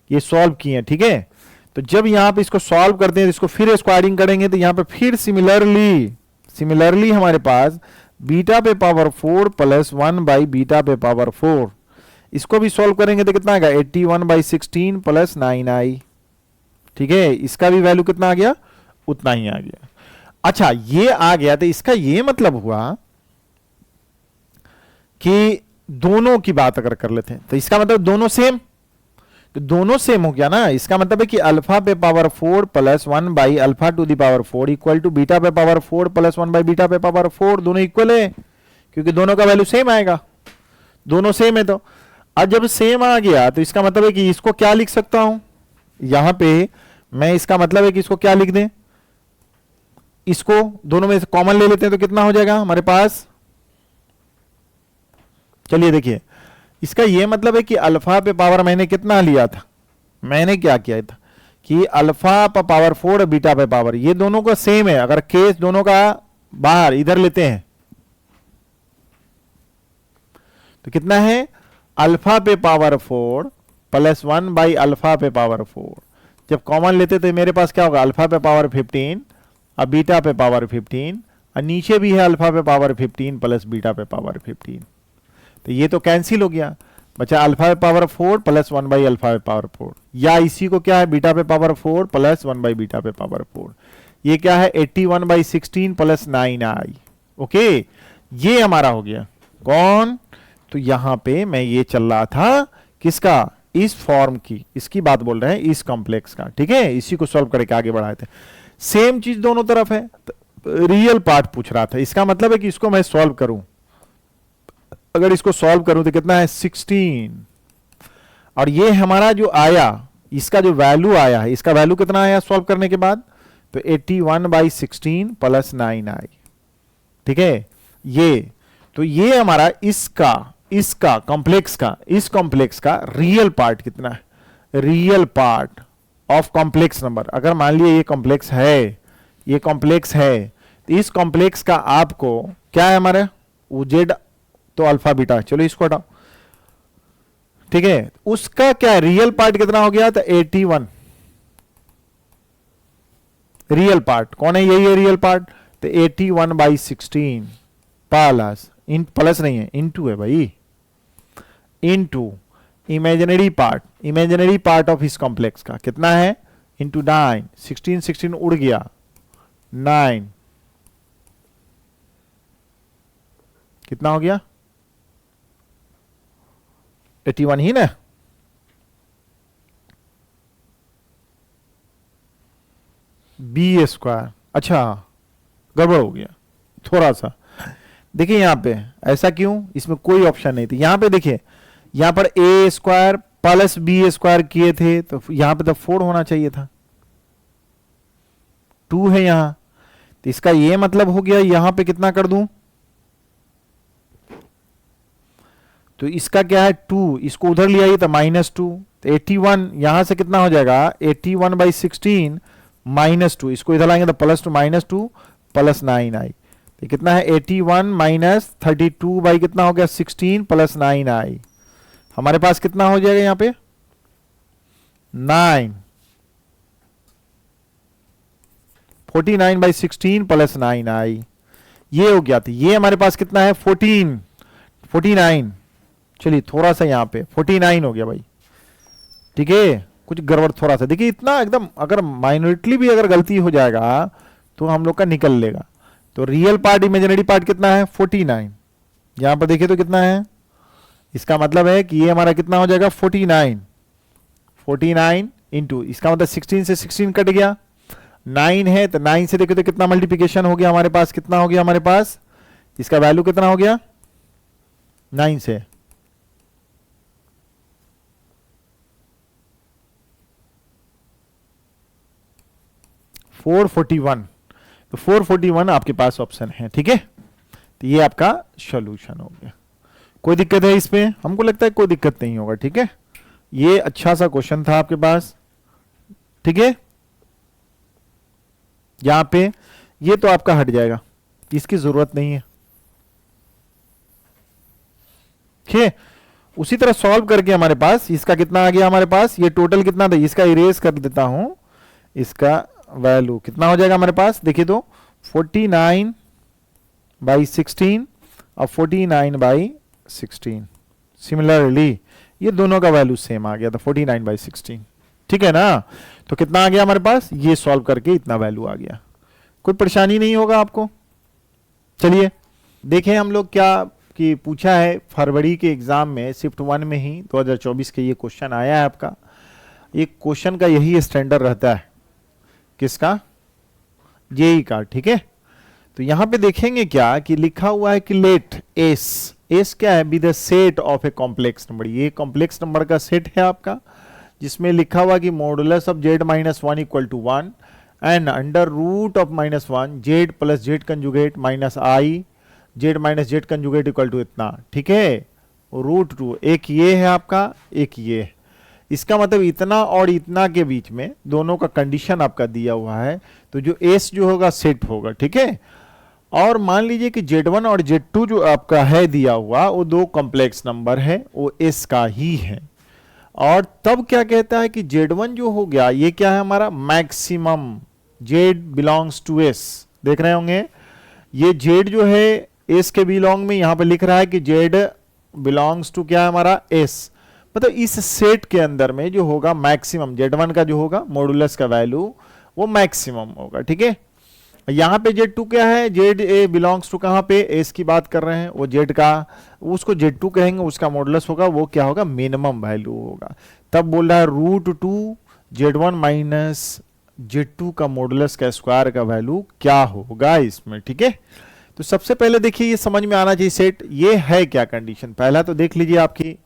ये सॉल्व किए हैं। ठीक है, तो जब यहां पे इसको सॉल्व करते हैं तो इसको फिर स्क्वायरिंग करेंगे, तो यहां पे फिर सिमिलरली हमारे पास बीटा पे पावर 4 प्लस 1/बीटा पे पावर 4, इसको भी सॉल्व करेंगे तो कितना आएगा, 81/16 प्लस 9i। ठीक है, इसका भी वैल्यू कितना आ गया, उतना ही आ गया। अच्छा, ये आ गया, तो इसका ये मतलब हुआ कि दोनों की बात अगर कर लेते हैं तो इसका मतलब दोनों सेम, तो दोनों सेम हो गया ना। इसका मतलब है कि अल्फा पे पावर 4 प्लस 1/अल्फा to the power 4 equal to beta पे पावर 4 प्लस 1/बीटा पे पावर 4, दोनों इक्वल है क्योंकि दोनों का वैल्यू सेम आएगा, दोनों सेम है। तो अब जब सेम आ गया तो इसका मतलब है कि इसको क्या लिख सकता हूं, यहां पे मैं, इसका मतलब है कि इसको क्या लिख दें, इसको दोनों में से कॉमन ले लेते हैं तो कितना हो जाएगा हमारे पास, चलिए देखिए, इसका यह मतलब है कि अल्फा पे पावर मैंने कितना लिया था, मैंने क्या किया था कि अल्फा पे पावर 4 और बीटा पे पावर, ये दोनों का सेम है, अगर केस दोनों का बाहर इधर लेते हैं तो कितना है, अल्फा पे पावर 4 प्लस 1 बाई अल्फा पे पावर 4, जब कॉमन लेते तो मेरे पास क्या होगा, अल्फा पे पावर 15 और बीटा पे पावर 15, और नीचे भी है अल्फा पे पावर 15 प्लस बीटा पे पावर 15, तो ये तो कैंसिल हो गया, बचा अल्फा पे पावर 4 प्लस 1 बाई अल्फा पे पावर 4, या इसी को क्या है बीटा पे पावर 4 प्लस 1 बाई बीटा पे पावर 4, ये क्या है 81 बाई 16 प्लस 9i, ओके, ये हमारा हो गया कौन, तो यहां पे मैं ये चल रहा था किसका, इस फॉर्म की, इसकी बात बोल रहे हैं, इस कॉम्प्लेक्स का, ठीक है, इसी को सॉल्व करके आगे बढ़ाए थे, सेम चीज दोनों तरफ है, रियल पार्ट पूछ रहा था, इसका मतलब है कि इसको मैं सॉल्व करूं, अगर इसको सॉल्व करूं तो कितना है 16, और ये हमारा जो आया, इसका जो वैल्यू आया है, इसका वैल्यू कितना आया सॉल्व करने के बाद, तो 81 बाई 16 प्लस 9i, ठीक है, ये तो ये हमारा इसका कॉम्प्लेक्स का, इस कॉम्प्लेक्स का रियल पार्ट कितना है, real part of complex number, अगर मान लिया ये कॉम्प्लेक्स है, ये कॉम्प्लेक्स है, तो इस कॉम्प्लेक्स का आपको क्या है हमारे जेड, तो अल्फा बीटा, चलो इसको हटाओ, ठीक है, उसका क्या रियल पार्ट कितना हो गया, तो 81, रियल पार्ट कौन है, यही है रियल पार्ट, तो 81 बाई 16 प्लस, इन प्लस नहीं है इनटू है भाई, इनटू इमेजिनरी पार्ट ऑफ इस कॉम्प्लेक्स का कितना है, इनटू 9, 16 उड़ गया, 9 कितना हो गया 81 ही ना, बी स्क्वायर, अच्छा गड़बड़ हो गया थोड़ा सा, देखिए यहां पे ऐसा क्यों, इसमें कोई ऑप्शन नहीं थी, यहां पे देखिए, यहां पर ए स्क्वायर प्लस बी स्क्वायर किए थे, तो यहां पे तो 4 होना चाहिए था, 2 है यहां, तो इसका ये मतलब हो गया यहां पे कितना कर दूं, तो इसका क्या है 2, इसको उधर ले आइए तो -2, तो 81 यहां से कितना हो जाएगा 81 बाई 16 -2, इसको इधर लाएंगे तो +2 प्लस 9i, तो कितना है 81 माइनस 32 बाई कितना हो गया 16 प्लस 9i, हमारे पास कितना हो जाएगा यहां पे 9, 49 बाई 16 प्लस 9i, ये हो गया, था ये हमारे पास कितना है 49, चलिए थोड़ा सा यहां पे 49 हो गया भाई, ठीक है, कुछ गड़बड़ थोड़ा सा, देखिए इतना एकदम, अगर माइनॉरिटली भी अगर गलती हो जाएगा तो हम लोग का निकल लेगा, तो रियल पार्ट इमेजिनरी पार्ट कितना है 49, यहां पर देखिए तो कितना है, इसका मतलब है कि ये हमारा कितना हो जाएगा 49 इंटू, इसका मतलब 16 से 16 कट गया, 9 है तो 9 से देखिए तो कितना मल्टीप्लिकेशन हो गया हमारे पास, कितना हो गया हमारे पास, इसका वैल्यू कितना हो गया 9 से, $441, तो 441 आपके पास ऑप्शन है, ठीक है, तो ये आपका सॉल्यूशन हो गया, कोई दिक्कत है इसमें, हमको लगता है कोई दिक्कत नहीं होगा, ठीक है, ये अच्छा सा क्वेश्चन था आपके पास, ठीक है, यहां पे ये तो आपका हट जाएगा, इसकी जरूरत नहीं है, ठीक है, उसी तरह सॉल्व करके हमारे पास इसका कितना आ गया हमारे पास, ये टोटल कितना था, इसका इरेज कर देता हूं, इसका वैल्यू कितना हो जाएगा हमारे पास, देखिए तो 49 बाई 16 और 49 बाई 16, सिमिलरली ये दोनों का वैल्यू सेम आ गया था 49 बाई 16, ठीक है ना, तो कितना आ गया हमारे पास, ये सॉल्व करके इतना वैल्यू आ गया, कोई परेशानी नहीं होगा आपको। चलिए देखें हम लोग क्या कि पूछा है फरवरी के एग्जाम में, शिफ्ट 1 में ही 2024 के ये क्वेश्चन आया है आपका, एक क्वेश्चन का यही स्टैंडर्ड रहता है, किसका, जेई का, ठीक है, तो यहां पे देखेंगे क्या कि लिखा हुआ है कि लेट एस एस क्या है? Be the set of a complex number. ये कॉम्प्लेक्स नंबर का सेट है आपका, जिसमें लिखा हुआ कि modulus of z minus one equal to one and under root of minus one z plus Z conjugate minus i z minus z conjugate equal to इतना, ठीक है, रूट टू। एक ये है आपका, एक ये है। इसका मतलब इतना और इतना के बीच में दोनों का कंडीशन आपका दिया हुआ है, तो जो एस जो होगा सेट होगा, ठीक है। और मान लीजिए कि Z1 और Z2 जो आपका है दिया हुआ, वो दो कॉम्प्लेक्स नंबर है, वो S का ही है। और तब क्या कहता है कि Z1 जो हो गया, ये क्या है हमारा? Maximum. Z belongs to S, देख रहे होंगे ये Z जो है S के बिलोंग में, यहां पे लिख रहा है कि Z बिलोंग्स टू क्या है हमारा? S। मतलब इस सेट के अंदर में जो होगा मैक्सिमम, Z1 का जो होगा मॉडुलस का वैल्यू वो मैक्सिमम होगा, ठीक है। यहाँ पे Z2 क्या है? जेड ए बिलोंग्स टू कहाँ पे? एस की बात कर रहे हैं, वो जेड का, उसको Z2 कहेंगे, उसका मॉडुलस होगा वो क्या होगा? मिनिमम वैल्यू होगा। तब बोल रहा है root to Z1 minus Z2 का मॉडुलस का स्क्वायर का वैल्यू क्या होगा इसमें, ठीक है। तो सबसे पहले देखिए ये समझ में आना चाहिए सेट ये है क्या कंडीशन। पहला तो देख लीजिए आपकी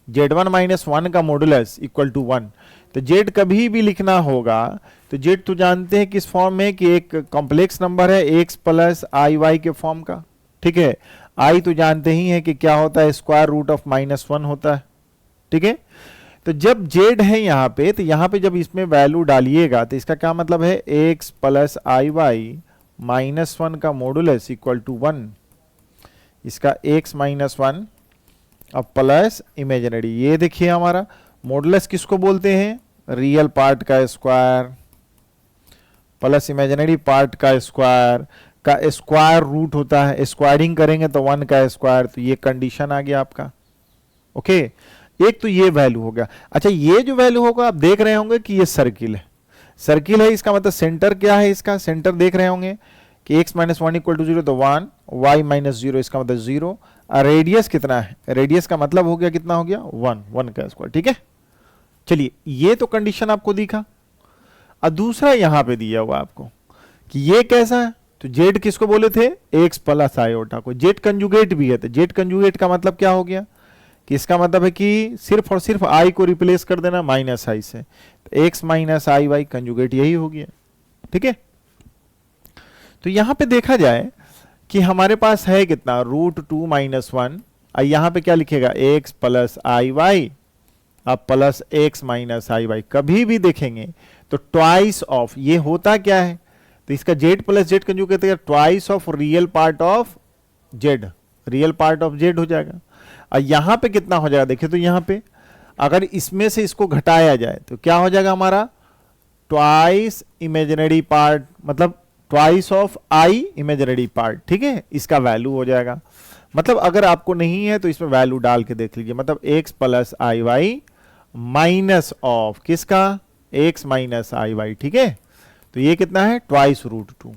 Z1 माइनस वन का मॉडुलस इक्वल टू वन। तो Z कभी भी लिखना होगा तो Z तो जानते हैं किस फॉर्म में कि एक कॉम्प्लेक्स नंबर है x प्लस आई वाई के फॉर्म का, ठीक है। I तो जानते ही है कि क्या होता है? Square root of minus one होता है, ठीक है। तो जब Z है यहाँ पे, तो यहाँ पे जब इसमें वैल्यू डालिएगा तो इसका क्या मतलब है? x प्लस आई वाई माइनस वन का मॉडुलस इक्वल टू वन। इसका x माइनस वन अब प्लस इमेजिनरी। ये देखिए हमारा मॉडुलस किसको बोलते हैं? रियल पार्ट का स्क्वायर प्लस इमेजिनरी पार्ट का स्क्वायर रूट होता है। स्क्वायरिंग करेंगे तो वन का स्क्वायर। तो ये कंडीशन आ गया आपका, ओके। एक तो ये वैल्यू हो गया। अच्छा, ये जो वैल्यू होगा आप देख रहे होंगे कि ये सर्किल है, सर्किल है, इसका मतलब सेंटर क्या है? इसका सेंटर देख रहे होंगे कि x minus one equal to zero, तो वन, y माइनस जीरो इसका मतलब जीरो। रेडियस कितना है? रेडियस का मतलब हो गया कितना हो गया? वन, वन का स्क्वायर, ठीक है। चलिए ये तो कंडीशन आपको दिखा। अब दूसरा यहां पे दिया हुआ आपको कि ये कैसा है? तो जेड किसको बोले थे? एक्स प्लस आयोटा को। जेड कंजुगेट भी है, तो जेड कंजुगेट का मतलब क्या हो गया कि इसका मतलब है कि सिर्फ और सिर्फ आई को रिप्लेस कर देना माइनस आई से, तो एक्स माइनस आई वाई कंजुगेट यही हो गया, ठीक है। तो यहां पे देखा जाए कि हमारे पास है कितना? Root two minus one. यहां पे क्या लिखेगा? एक्स प्लस आई वाई अब प्लस एक्स माइनस आई वाई। कभी भी देखेंगे तो ट्वाइस ऑफ ये होता क्या है? तो इसका Z plus Z conjugate twice of real part of Z, real part of Z हो जाएगा। और यहां पे कितना हो जाएगा? देखिए तो यहां पे अगर इसमें से इसको घटाया जाए तो क्या हो जाएगा हमारा? ट्वाइस इमेजिनरी पार्ट, मतलब twice of I imaginary part, ठीक है, इसका वैल्यू हो जाएगा। मतलब अगर आपको नहीं है तो इसमें वैल्यू डाल के देख लीजिए। मतलब x plus I Y minus of किसका? एक्स माइनस आई वाई, ठीक है। तो ये कितना है? Twice root two.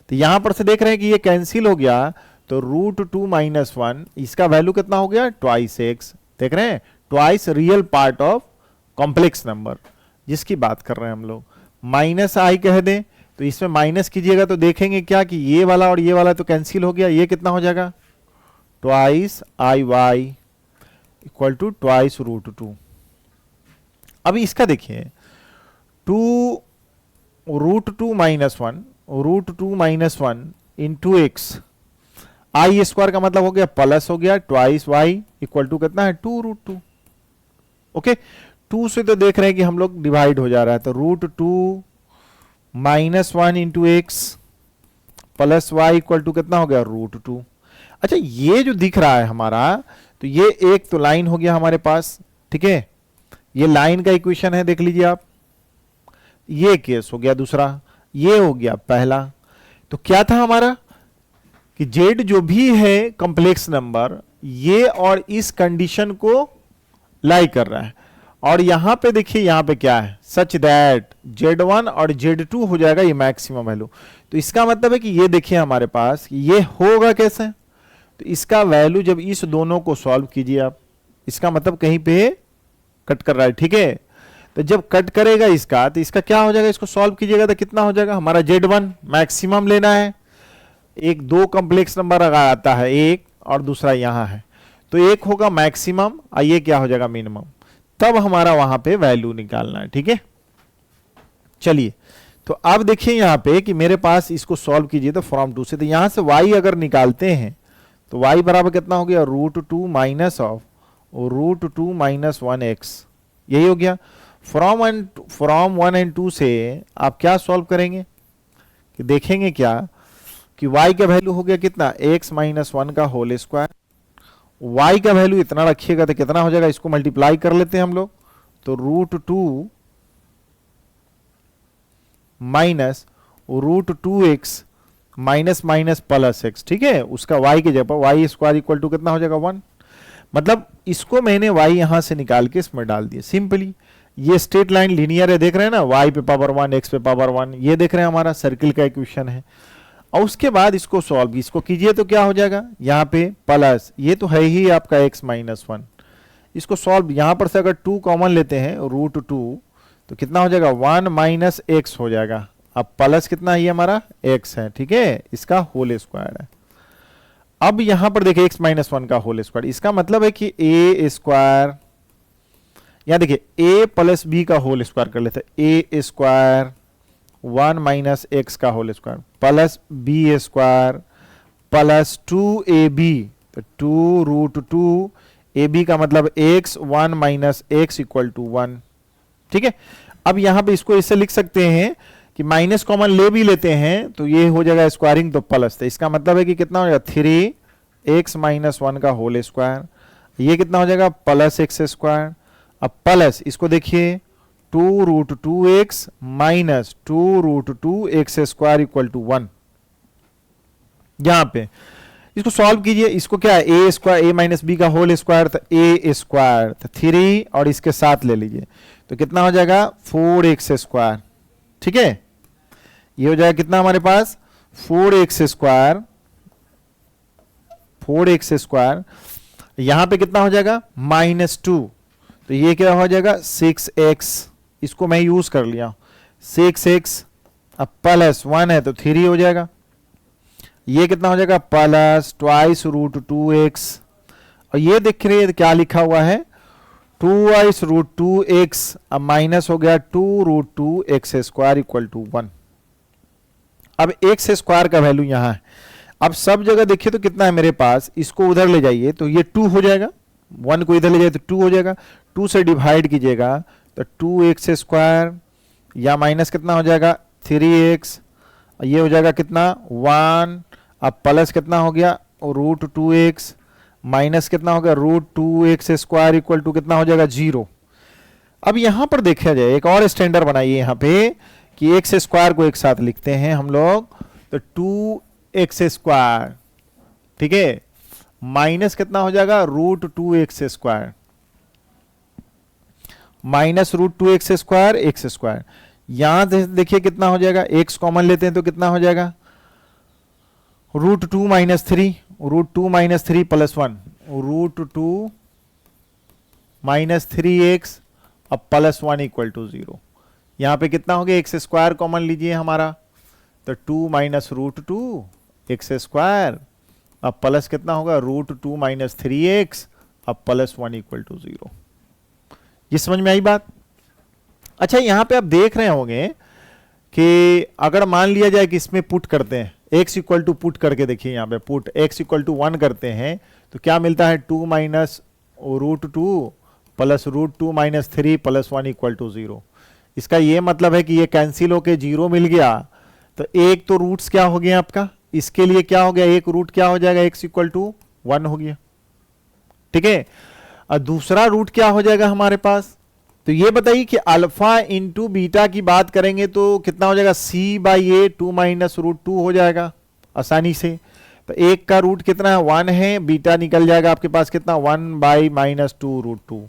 तो यहां पर से देख रहे हैं कि ये कैंसिल हो गया, तो रूट टू माइनस वन इसका वैल्यू कितना हो गया? Twice x. देख रहे हैं, twice real part of complex number जिसकी बात कर रहे हैं हम लोग। माइनस आई कह दें तो इसमें माइनस कीजिएगा तो देखेंगे क्या कि ये वाला और ये वाला तो कैंसिल हो गया। ये कितना हो जाएगा? Twice i y equal to twice root two. अभी इसका देखिए, two root two minus one, root two minus one into x, i square का मतलब हो गया प्लस हो गया ट्वाइस वाई इक्वल टू कितना है? Two root two, okay. Two से तो देख रहे हैं कि हम लोग डिवाइड हो जा रहा है, तो root two minus one into x plus y equal to कितना हो गया? Root two. अच्छा, ये जो दिख रहा है हमारा, तो ये एक तो लाइन हो गया हमारे पास, ठीक है, ये लाइन का इक्वेशन है, देख लीजिए आप। ये केस हो गया दूसरा, ये हो गया पहला। तो क्या था हमारा कि जेड जो भी है कॉम्प्लेक्स नंबर, ये और इस कंडीशन को लाई कर रहा है। और यहां पे देखिए, यहां पे क्या है? सच दैट Z1 और Z2 हो जाएगा ये मैक्सिमम वैल्यू। तो इसका मतलब है कि ये देखिए हमारे पास ये होगा कैसे? तो इसका वैल्यू जब इस दोनों को सॉल्व कीजिए आप, इसका मतलब कहीं पे कट कर रहा है, ठीक है। तो जब कट करेगा इसका, तो इसका क्या हो जाएगा? इसको सॉल्व कीजिएगा तो कितना हो जाएगा हमारा? Z1 मैक्सिमम लेना है, एक दो कॉम्प्लेक्स नंबर अगर आता है, एक और दूसरा यहाँ है, तो एक होगा मैक्सिमम और ये क्या हो जाएगा मिनिमम, तब हमारा वहां पे वैल्यू निकालना है। ठीक है, चलिए तो अब देखिए यहाँ पे कि मेरे पास इसको सॉल्व कीजिए तो फ्रॉम टू से, तो यहां से y अगर निकालते हैं तो y बराबर कितना हो गया, √2 माइनस ऑफ √2 माइनस 1x, यही हो गया। फ्रॉम 1 एंड 2 से आप क्या सॉल्व करेंगे कि देखेंगे क्या कि y का वैल्यू हो गया कितना, x माइनस 1 का होल स्क्वायर, y का वैल्यू इतना रखिएगा तो कितना हो जाएगा, इसको मल्टीप्लाई कर लेते हैं हम लोग, तो √2 minus √2x minus minus plus x, ठीक है, उसका y की जगह y स्क्वायर इक्वल टू कितना हो जाएगा 1। मतलब इसको मैंने y यहां से निकाल के इसमें डाल दिया सिंपली। ये स्ट्रेट लाइन लीनियर है, देख रहे हैं ना, y पे पावर 1 x पे पावर 1, ये देख रहे हैं हमारा सर्किल का इक्वेशन है। और उसके बाद इसको सॉल्व इसको कीजिए तो क्या हो जाएगा, यहाँ पे प्लस, ये तो है ही आपका x माइनस 1, इसको सॉल्व यहां पर से अगर 2 कॉमन लेते हैं √2 तो कितना हो जाएगा 1 माइनस एक्स हो जाएगा। अब प्लस कितना है, ये हमारा x है, ठीक है, इसका होल स्क्वायर है। अब यहां पर देखिए x माइनस 1 का होल स्क्वायर, इसका मतलब है कि a स्क्वायर, यहां देखिए a प्लस बी का होल स्क्वायर कर लेते हैं, a स्क्वायर 1 माइनस एक्स का whole square plus B square plus 2ab, तो 2√2 ab का मतलब x 1 minus x equal to 1। ठीक है, अब यहां पे इसको इससे लिख सकते हैं कि माइनस कॉमन ले भी लेते हैं तो ये हो जाएगा स्क्वायरिंग तो प्लस, तो इसका मतलब है कि कितना हो जाएगा 3x माइनस 1 का होल स्क्वायर, ये कितना हो जाएगा प्लस एक्स स्क्वायर। अब प्लस इसको देखिए 2√2x minus 2√2x square equal to 1। यहां पे इसको सॉल्व कीजिए, इसको क्या है a square a minus b का होल स्क्वायर, तो a स्क्वायर तो 3 और इसके साथ ले लीजिए तो कितना हो जाएगा 4x स्क्वायर। ठीक है, ये हो जाएगा कितना हमारे पास 4x स्क्वायर, 4x स्क्वायर, यहां पे कितना हो जाएगा -2, तो ये क्या हो जाएगा 6x, इसको मैं यूज कर लिया 6x, अब प्लस 1 है तो 3 हो जाएगा, ये कितना हो जाएगा प्लस ट्वाइस √2x, और ये देख रहे हैं क्या लिखा हुआ है 2√2x, अब माइनस हो गया 2√2x स्क्वायर इक्वल टू 1। अब x स्क्वायर का वैल्यू यहां है, अब सब जगह देखिए तो कितना है मेरे पास, इसको उधर ले जाइए तो ये 2 हो जाएगा, 1 को इधर ले जाइए तो 2 हो जाएगा, 2 से डिवाइड कीजिएगा तो 2x स्क्वायर, या माइनस कितना हो जाएगा 3x, ये हो जाएगा कितना 1, अब प्लस कितना हो गया √2x माइनस कितना हो गया √2x स्क्वायर इक्वल टू कितना हो जाएगा 0। अब यहां पर देखा जाए एक और स्टैंडर्ड बनाइए यहाँ पे कि x स्क्वायर को एक साथ लिखते हैं हम लोग, तो 2x स्क्वायर, ठीक है, माइनस कितना हो जाएगा √2x square, minus √2x square x square, यहां देखिए कितना हो जाएगा, x कॉमन लेते हैं तो कितना हो जाएगा √2 minus 3, √2 minus 3 plus 1, √2 minus 3x अब प्लस 1 इक्वल टू 0। यहां पे कितना हो गया x स्क्वायर कॉमन लीजिए हमारा, तो 2 माइनस √2 x स्क्वायर, अब प्लस कितना होगा √2 माइनस 3x अब प्लस 1 इक्वल टू 0। ये समझ में आई बात। अच्छा, यहां पे आप देख रहे होंगे कि अगर मान लिया जाए कि इसमें पुट करते हैं x इक्वल टू पुट करके, देखिए यहाँ पे पुट x इक्वल टू 1 करते हैं तो क्या मिलता है 2 minus √2 plus √2 minus 3 plus 1 equal to 0। इसका ये मतलब है कि ये कैंसिल होके 0 मिल गया, तो एक तो रूट्स क्या हो गया आपका, इसके लिए क्या हो गया, एक रूट क्या हो जाएगा x इक्वल टू 1 हो गया। ठीक है, और दूसरा रूट क्या हो जाएगा हमारे पास, तो ये बताइए कि अल्फा इंटू बीटा की बात करेंगे तो कितना हो जाएगा c/a 2 माइनस √2 हो जाएगा आसानी से। तो एक का रूट कितना है 1 है, बीटा निकल जाएगा आपके पास कितना 1/-2 √2,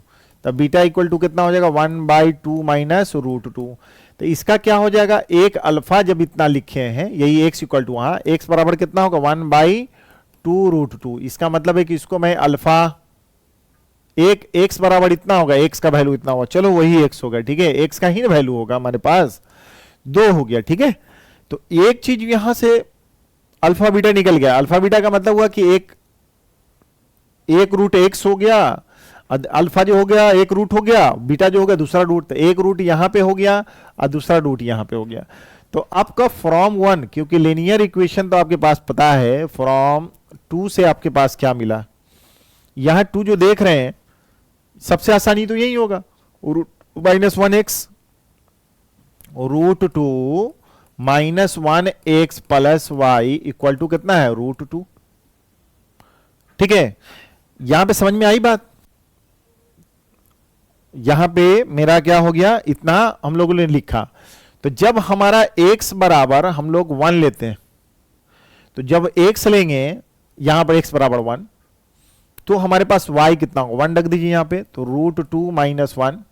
तब बीटा इक्वल टू कितना हो जाएगा 1/2 माइनस √2। तो इसका क्या हो जाएगा, एक अल्फा जब इतना लिखे हैं, यही x इक्वल टू, वहां x बराबर कितना होगा 1/2 √2, इसका मतलब है कि इसको मैं अल्फा, एक x बराबर इतना होगा, x का वैल्यू इतना होगा, चलो वही x होगा, ठीक है, x का ही ना वैल्यू होगा हमारे पास, 2 हो गया। ठीक है, तो एक चीज यहां से अल्फा बीटा निकल गया। अल्फा बीटा का मतलब हुआ कि एक रूट एक्स हो गया, अल्फा जो हो गया एक रूट हो गया, बीटा जो हो गया दूसरा रूट, एक रूट यहां पे हो गया और दूसरा रूट यहां पे हो गया। तो आपका फ्रॉम वन, क्योंकि लिनियर इक्वेशन तो आपके पास पता है, फ्रॉम टू से आपके पास क्या मिला, यहां टू जो देख रहे हैं सबसे आसानी तो यही होगा, root minus one x, root two minus one x plus y equal to कितना है, रूट टू। ठीक है, यहां पे समझ में आई बात। यहां पे मेरा क्या हो गया, इतना हम लोगों ने लिखा। तो जब हमारा x बराबर हम लोग 1 लेते हैं, तो जब x लेंगे यहां पर x बराबर 1, तो हमारे पास y कितना होगा, 1 रख दीजिए यहां पे, तो root two minus one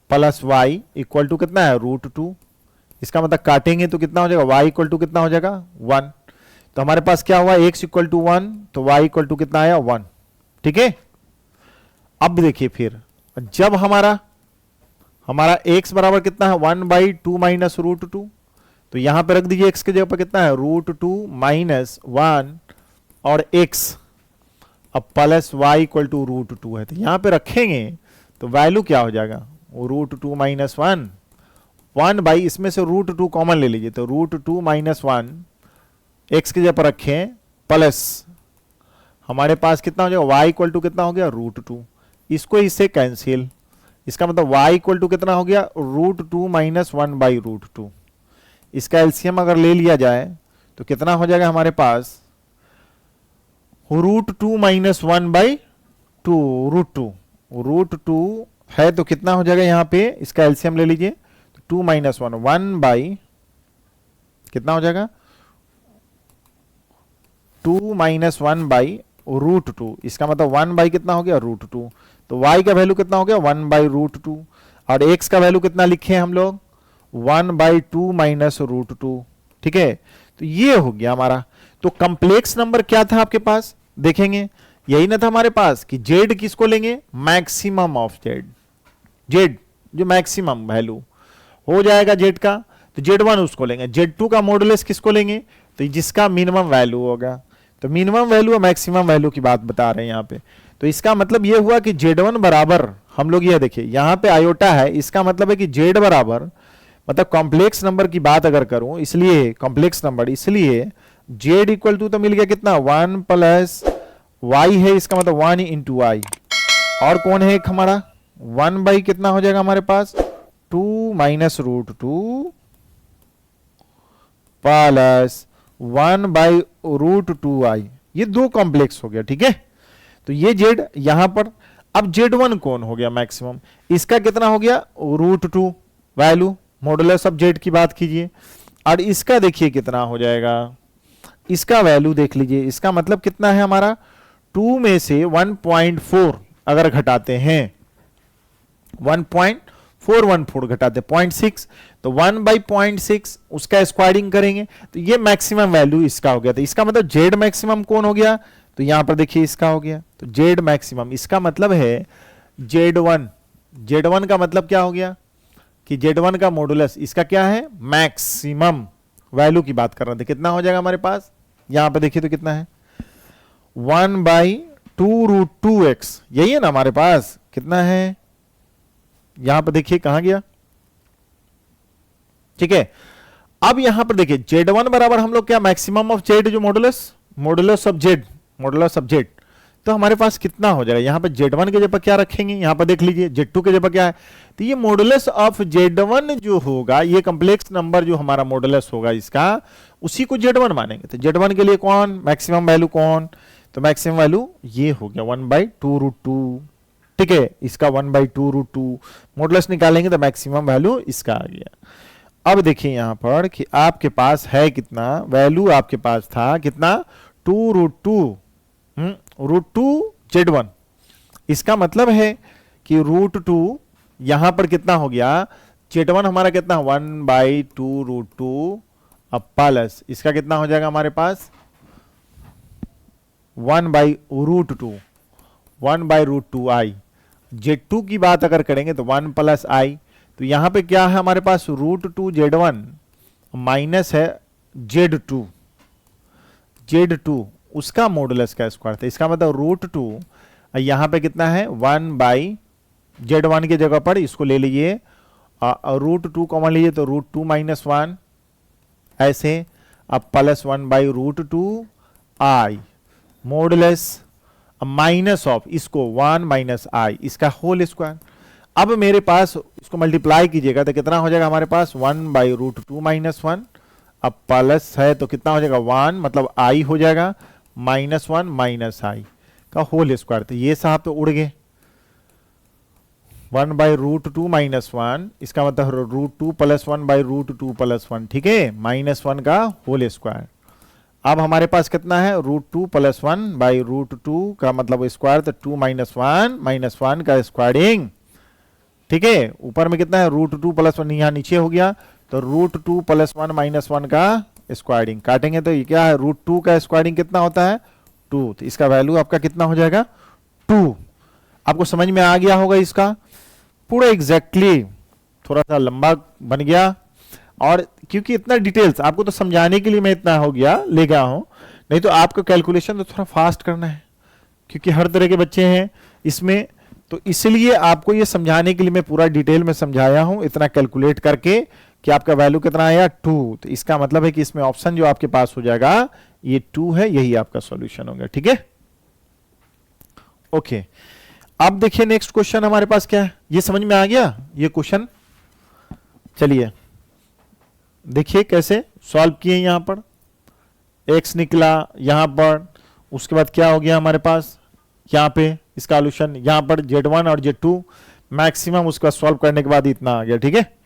plus y equal to कितना है, रूट टू। इसका मतलब काटेंगे तो कितना हो जाएगा, y इक्वल टू कितना हो जाएगा, 1। तो हमारे पास क्या हुआ, x इक्वल टू 1, तो y इक्वल टू कितना आया, 1। ठीक है, अब देखिए फिर जब हमारा x बराबर कितना है, 1/2 माइनस रूट टू, तो यहां पे रख दीजिए x के जगह पर कितना है, रूट टू माइनस वन और x, अब plus y equal to root two है, तो यहां पे रखेंगे तो वैल्यू क्या हो जाएगा, रूट टू माइनस वन, 1/, इसमें से रूट टू कॉमन ले लीजिए, तो root two minus one x की जगह पर रखें, प्लस हमारे पास कितना हो जाएगा, y इक्वल टू कितना हो गया, रूट टू। इसको इससे कैंसिल, इसका मतलब y इक्वल टू कितना हो गया, root two minus one by root two. इसका एलसीएम अगर ले लिया जाए तो कितना हो जाएगा हमारे पास, root two minus one by two, root two है तो कितना हो जाएगा यहां पे, इसका एलसीएम ले लीजिए, तो 2 माइनस वन, 1/, कितना हो जाएगा, 2 minus one by root two. इसका मतलब 1/, कितना हो गया, रूट टू। तो y का वैल्यू कितना हो गया, 1/√2, और x का वैल्यू कितना लिखे हम लोग, 1/2 माइनस रूट टू। ठीक है, तो ये हो गया हमारा। तो कंप्लेक्स नंबर क्या था आपके पास, देखेंगे यही ना था हमारे पास कि z किसको लेंगे, मैक्सिमम ऑफ z जो मैक्सिमम वैल्यू हो जाएगा z का, तो z1 उसको लेंगे, z2 का मॉडुलस किसको लेंगे, तो जिसका मिनिमम वैल्यू होगा। तो मिनिमम वैल्यू और मैक्सिमम वैल्यू की बात बता रहे हैं यहाँ पे। तो इसका मतलब ये हुआ कि z1 बराबर, हम लोग ये देखिए यहाँ पे आयोटा है, इसका मतलब है कि z बराबर, मतलब कॉम्प्लेक्स नंबर की बात अगर करूं, इसलिए कॉम्प्लेक्स नंबर, इसलिए z इक्वल टू तो मिल गया कितना, 1 प्लस y है, इसका मतलब 1 इंटू आई, और कौन है एक हमारा 1/, कितना हो जाएगा हमारे पास, 2 minus root two plus 1/√2i। ये दो कॉम्प्लेक्स हो गया। ठीक है, तो ये z यहां पर, अब z1 कौन हो गया मैक्सिमम, इसका कितना हो गया, √2 वैल्यू, मॉडुलस ऑफ z की बात कीजिए, और इसका देखिए कितना हो जाएगा, इसका वैल्यू देख लीजिए, इसका मतलब कितना है हमारा, 2 में से 1.4 अगर घटाते हैं, 1.414 घटाते 0.6, तो 1/0.6 उसका स्क्वायरिंग करेंगे तो ये मैक्सिमम वैल्यू इसका हो गया। तो इसका मतलब z मैक्सिमम कौन हो गया, तो यहां पर देखिए इसका हो गया, तो z मैक्सिमम, इसका मतलब है z1 का मतलब क्या हो गया कि z1 का मॉडुलस, इसका क्या है, मैक्सिमम वैल्यू की बात कर रहे थे, कितना हो जाएगा हमारे पास, यहां पर देखिए तो कितना है, 1/2√2x, यही है ना हमारे पास, कितना है यहां पर देखिए कहां गया। ठीक है, अब यहां पर देखिए z1 बराबर हम लोग क्या, मैक्सिमम ऑफ z जो मॉडुलस ऑफ z, तो हमारे पास कितना हो जाएगा, यहां पर z1 के जगह क्या रखेंगे, यहां पर देख लीजिए z2 के जगह क्या है, तो ये मॉडुलस ऑफ z1 जो होगा, ये कंप्लेक्स नंबर जो हमारा मॉडुलस होगा इसका, उसी को z1 मानेंगे। तो z1 के लिए कौन मैक्सिमम वैल्यू कौन, तो मैक्सिमम वैल्यू ये हो गया 1/2√2। ठीक है, इसका 1/2√2 मॉडुलस निकालेंगे तो मैक्सिमम वैल्यू इसका आ गया। अब देखिए यहां पर कि आपके पास है कितना वैल्यू, आपके पास था कितना, 2√2 z1, इसका मतलब है कि √2 यहां पर कितना हो गया, z1 हमारा कितना 1/2√2, अब प्लस इसका कितना हो जाएगा हमारे पास 1/√2i। z2 की बात अगर करेंगे तो 1 + i, तो यहां पे क्या है हमारे पास, √2 z1 माइनस है Z2 उसका मॉडुलस का स्क्वायर था, इसका मतलब √2, यहां पे कितना है 1/Z1 की जगह पर इसको ले लीजिए, √2 कॉमन लीजिए तो √2 - 1 ऐसे, अब +1/√2 I मॉडुलस माइनस ऑफ इसको 1 - I इसका होल स्क्वायर। अब मेरे पास इसको मल्टीप्लाई कीजिएगा तो कितना हो जाएगा हमारे पास 1/√2 - 1, अब प्लस है तो कितना हो जाएगा 1, मतलब I हो जाएगा -1 - I का होल स्क्वायर। तो ये साहब तो उड़ गए, 1/√2 - 1 इसका मतलब √2 + 1/√2 + 1, ठीक है, -1 का होल स्क्वायर। अब हमारे पास कितना है √2 + 1/√2 का मतलब स्क्वायर, तो 2 - 1 - 1 का स्क्वायरिंग, ठीक है। ऊपर में कितना है √2 + 1, यहाँ नीचे हो गया तो √2 + 1 - 1 का स्क्वायरिंग काटेंगे तो ये क्या है √2 का स्क्वायरिंग कितना होता है 2, तो इसका वैल्यू आपका कितना हो जाएगा 2। आपको समझ में आ गया होगा इसका पूरा एग्जैक्टली, थोड़ा सा लंबा बन गया, और क्योंकि इतना डिटेल्स आपको तो समझाने के लिए मैं इतना हो गया ले गया हूं, नहीं तो आपको कैलकुलेशन तो थोड़ा फास्ट करना है क्योंकि हर तरह के बच्चे हैं इसमें, तो इसलिए आपको ये समझाने के लिए मैं पूरा डिटेल में समझाया हूं इतना कैलकुलेट करके कि आपका वैल्यू कितना आया 2। तो इसका मतलब है कि इसमें ऑप्शन जो आपके पास हो जाएगा ये 2 है, यही आपका सॉल्यूशन होगा, ठीक है। ओके, अब देखिए नेक्स्ट क्वेश्चन हमारे पास क्या है, ये समझ में आ गया ये क्वेश्चन। चलिए देखिए कैसे सॉल्व किए, यहां पर x निकला यहां पर, उसके बाद क्या हो गया हमारे पास यहां पे इसका सॉल्यूशन, यहां पर Z1 और Z2 मैक्सिमम उसका सॉल्व करने के बाद इतना आ गया, ठीक है।